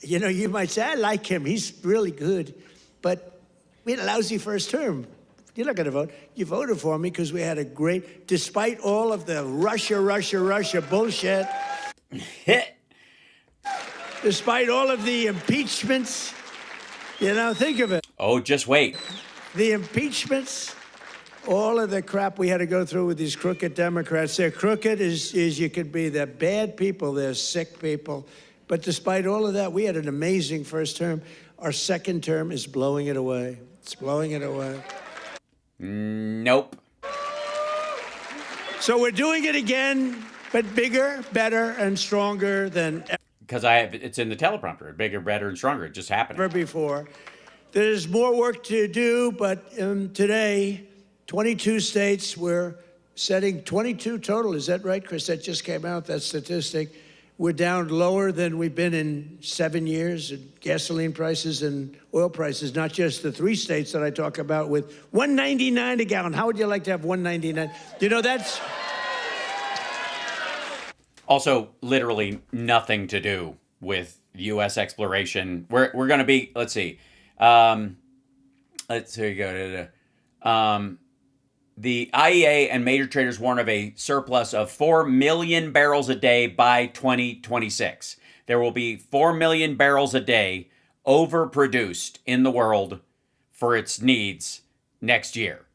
you know, you might say, I like him. He's really good. But we had a lousy first term. You're not going to vote. You voted for me because we had a great, despite all of the Russia bullshit, Hit. despite all of the impeachments, you know, think of it. Oh, just wait. The impeachments, all of the crap we had to go through with these crooked Democrats. They're crooked as you could be. They're bad people. They're sick people. But despite all of that, we had an amazing first term. Our second term is blowing it away. It's blowing it away. Nope. So we're doing it again, but bigger, better, and stronger than Because it's in the teleprompter. Bigger, better, and stronger. It just happened. ever before. There's more work to do, but today, 22 states, we're setting 22 total. Is that right, Chris? That just came out, that statistic. We're down lower than we've been in 7 years in gasoline prices and oil prices, not just the 3 states that I talk about with $1.99 a gallon. How would you like to have $1.99? You know, that's... Also, literally nothing to do with U.S. exploration. We're going to be, let's see. Here you go. The IEA and major traders warn of a surplus of 4 million barrels a day by 2026. There will be 4 million barrels a day overproduced in the world for its needs next year.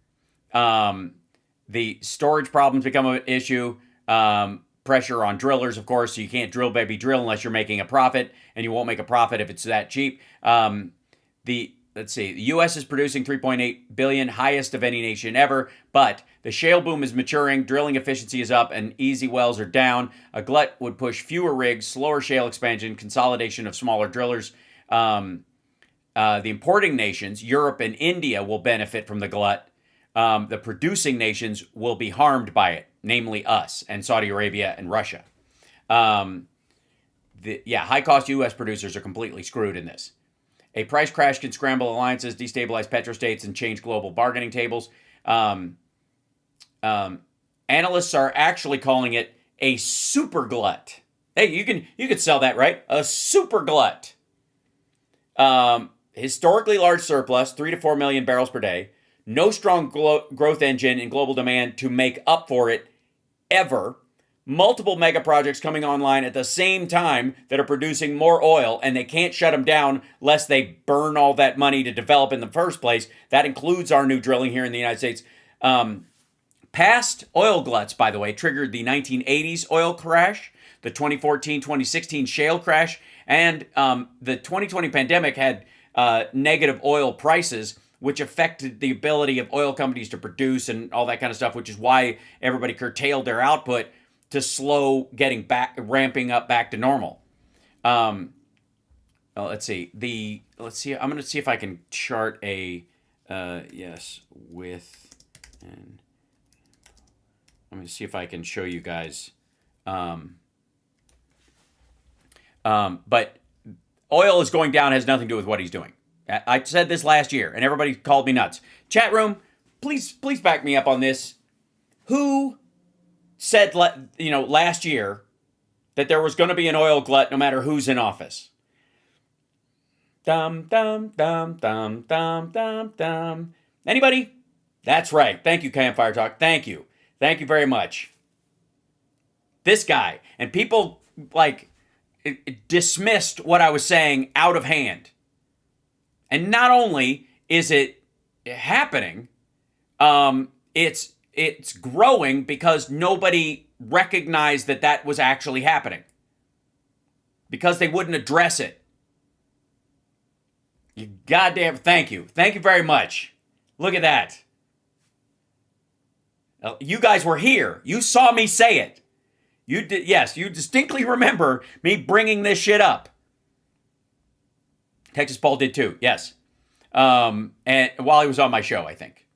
The storage problems become an issue. Pressure on drillers, of course. So you can't drill, baby, drill unless you're making a profit, and you won't make a profit if it's that cheap. The let's see. The U.S. is producing 3.8 billion, highest of any nation ever. But the shale boom is maturing, drilling efficiency is up, and easy wells are down. A glut would push fewer rigs, slower shale expansion, consolidation of smaller drillers. The importing nations, Europe and India, will benefit from the glut. The producing nations will be harmed by it, namely us and Saudi Arabia and Russia. High-cost U.S. producers are completely screwed in this. A price crash can scramble alliances, destabilize petrostates, and change global bargaining tables. Analysts are actually calling it a super glut. Hey, you could sell that, right? A super glut. Historically large surplus, 3 to 4 million barrels per day. No strong growth engine in global demand to make up for it ever. Multiple mega projects coming online at the same time that are producing more oil, and they can't shut them down lest they burn all that money to develop in the first place. That includes our new drilling here in the United States. Past oil gluts, by the way, triggered the 1980s oil crash, the 2014-2016 shale crash, and the 2020 pandemic had negative oil prices, which affected the ability of oil companies to produce and all that kind of stuff, which is why everybody curtailed their output to slow ramping up back to normal. Let's see. I'm going to see if I can chart a and let me see if I can show you guys. But oil is going down has nothing to do with what he's doing. I said this last year, and everybody called me nuts. Chat room, please back me up on this. Who said, last year that there was going to be an oil glut no matter who's in office? Dum, dum, dum, dum, dum, dum, dum. Anybody? That's right. Thank you, Campfire Talk. Thank you. Thank you very much. This guy. And people, dismissed what I was saying out of hand. And not only is it happening, it's growing because nobody recognized that was actually happening. Because they wouldn't address it. You goddamn, thank you. Thank you very much. Look at that. You guys were here. You saw me say it. You did, yes, you distinctly remember me bringing this shit up. Texas Paul did too, yes. And while he was on my show, I think.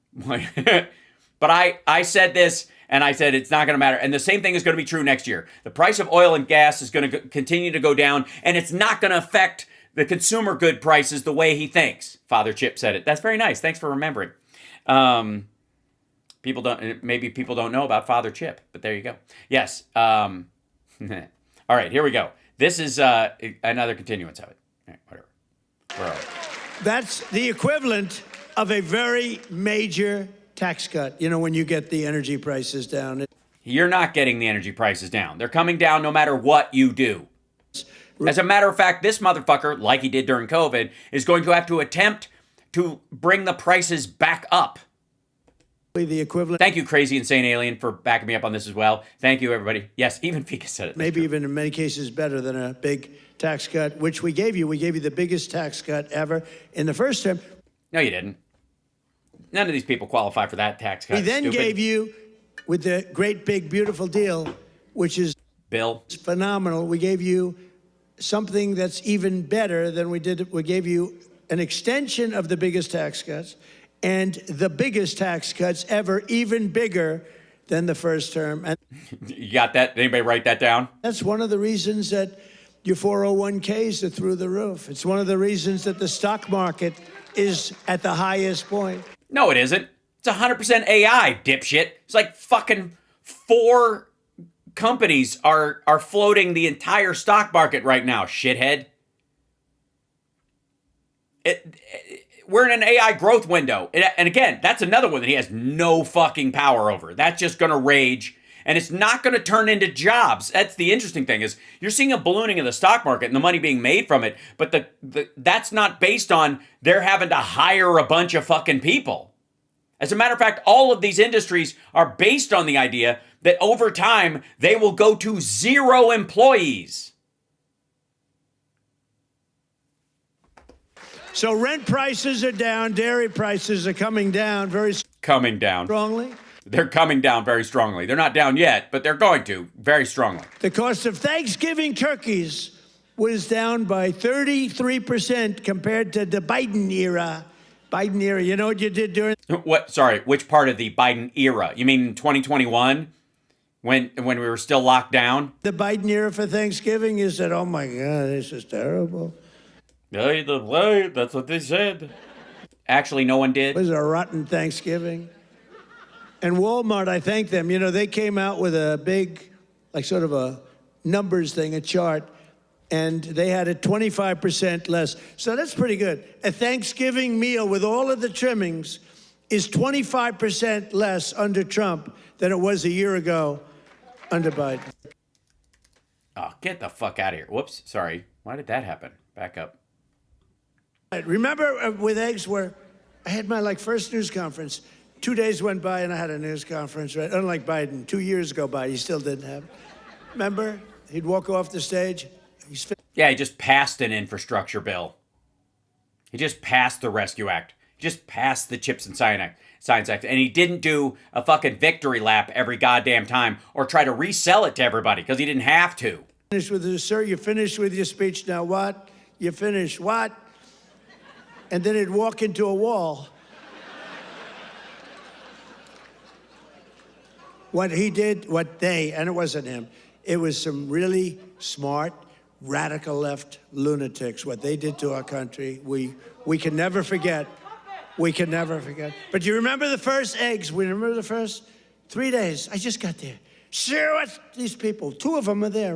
But I said this, and I said it's not going to matter. And the same thing is going to be true next year. The price of oil and gas is going to continue to go down, and it's not going to affect the consumer good prices the way he thinks. Father Chip said it. That's very nice. Thanks for remembering. Maybe people don't know about Father Chip, but there you go. Yes. All right, here we go. This is another continuance of it. All right, whatever. Where are we? That's the equivalent of a very major tax cut. When you get the energy prices down. You're not getting the energy prices down. They're coming down no matter what you do. As a matter of fact, this motherfucker, like he did during COVID, is going to have to attempt to bring the prices back up. The equivalent. Thank you, Crazy Insane Alien, for backing me up on this as well. Thank you, everybody. Yes, even Fika said it. Maybe even in many cases better than a big tax cut, which we gave you. We gave you the biggest tax cut ever in the first term. No, you didn't. None of these people qualify for that tax cut. We then gave you, with the great big beautiful deal, which is Bill phenomenal. We gave you something that's even better than we did. We gave you an extension of the biggest tax cuts and the biggest tax cuts ever, even bigger than the first term. And you got that? Did anybody write that down? That's one of the reasons that your 401ks are through the roof. It's one of the reasons that the stock market is at the highest point. No, it isn't. It's 100% AI, dipshit. It's like fucking 4 companies are floating the entire stock market right now, shithead. We're in an AI growth window. And again, that's another one that he has no fucking power over. That's just going to rage. And it's not going to turn into jobs. That's the interesting thing is you're seeing a ballooning of the stock market and the money being made from it. But that's not based on they're having to hire a bunch of fucking people. As a matter of fact, all of these industries are based on the idea that over time, they will go to 0 employees. So rent prices are down, dairy prices are coming down very Coming down. strongly. They're coming down very strongly. They're not down yet, but they're going to very strongly. The cost of Thanksgiving turkeys was down by 33% compared to the Biden era. Biden era, you know what you did during? What? Sorry, which part of the Biden era? You mean 2021, when we were still locked down? The Biden era for Thanksgiving, you said, oh my God, this is terrible. That's what they said. Actually, no one did. It was a rotten Thanksgiving. And Walmart, I thank them. You know, they came out with a big, like sort of a numbers thing, a chart, and they had it 25% less. So that's pretty good. A Thanksgiving meal with all of the trimmings is 25% less under Trump than it was a year ago under Biden. Oh, get the fuck out of here. Whoops, sorry. Why did that happen? Back up. Remember with eggs where I had my first news conference. 2 days went by and I had a news conference, right? Unlike Biden, 2 years go by, he still didn't have it. Remember? He'd walk off the stage. Yeah, he just passed an infrastructure bill. He just passed the Rescue Act. He just passed the Chips and Science Act. And he didn't do a fucking victory lap every goddamn time or try to resell it to everybody because he didn't have to. Finished with it, sir. You finished with your speech. Now what? You finished what? And then he'd walk into a wall. What he did, and it wasn't him, it was some really smart, radical left lunatics. What they did to our country, we can never forget. We can never forget. But you remember the first eggs? We remember the first 3 days. I just got there. Sure, what's these people? 2 of them are there.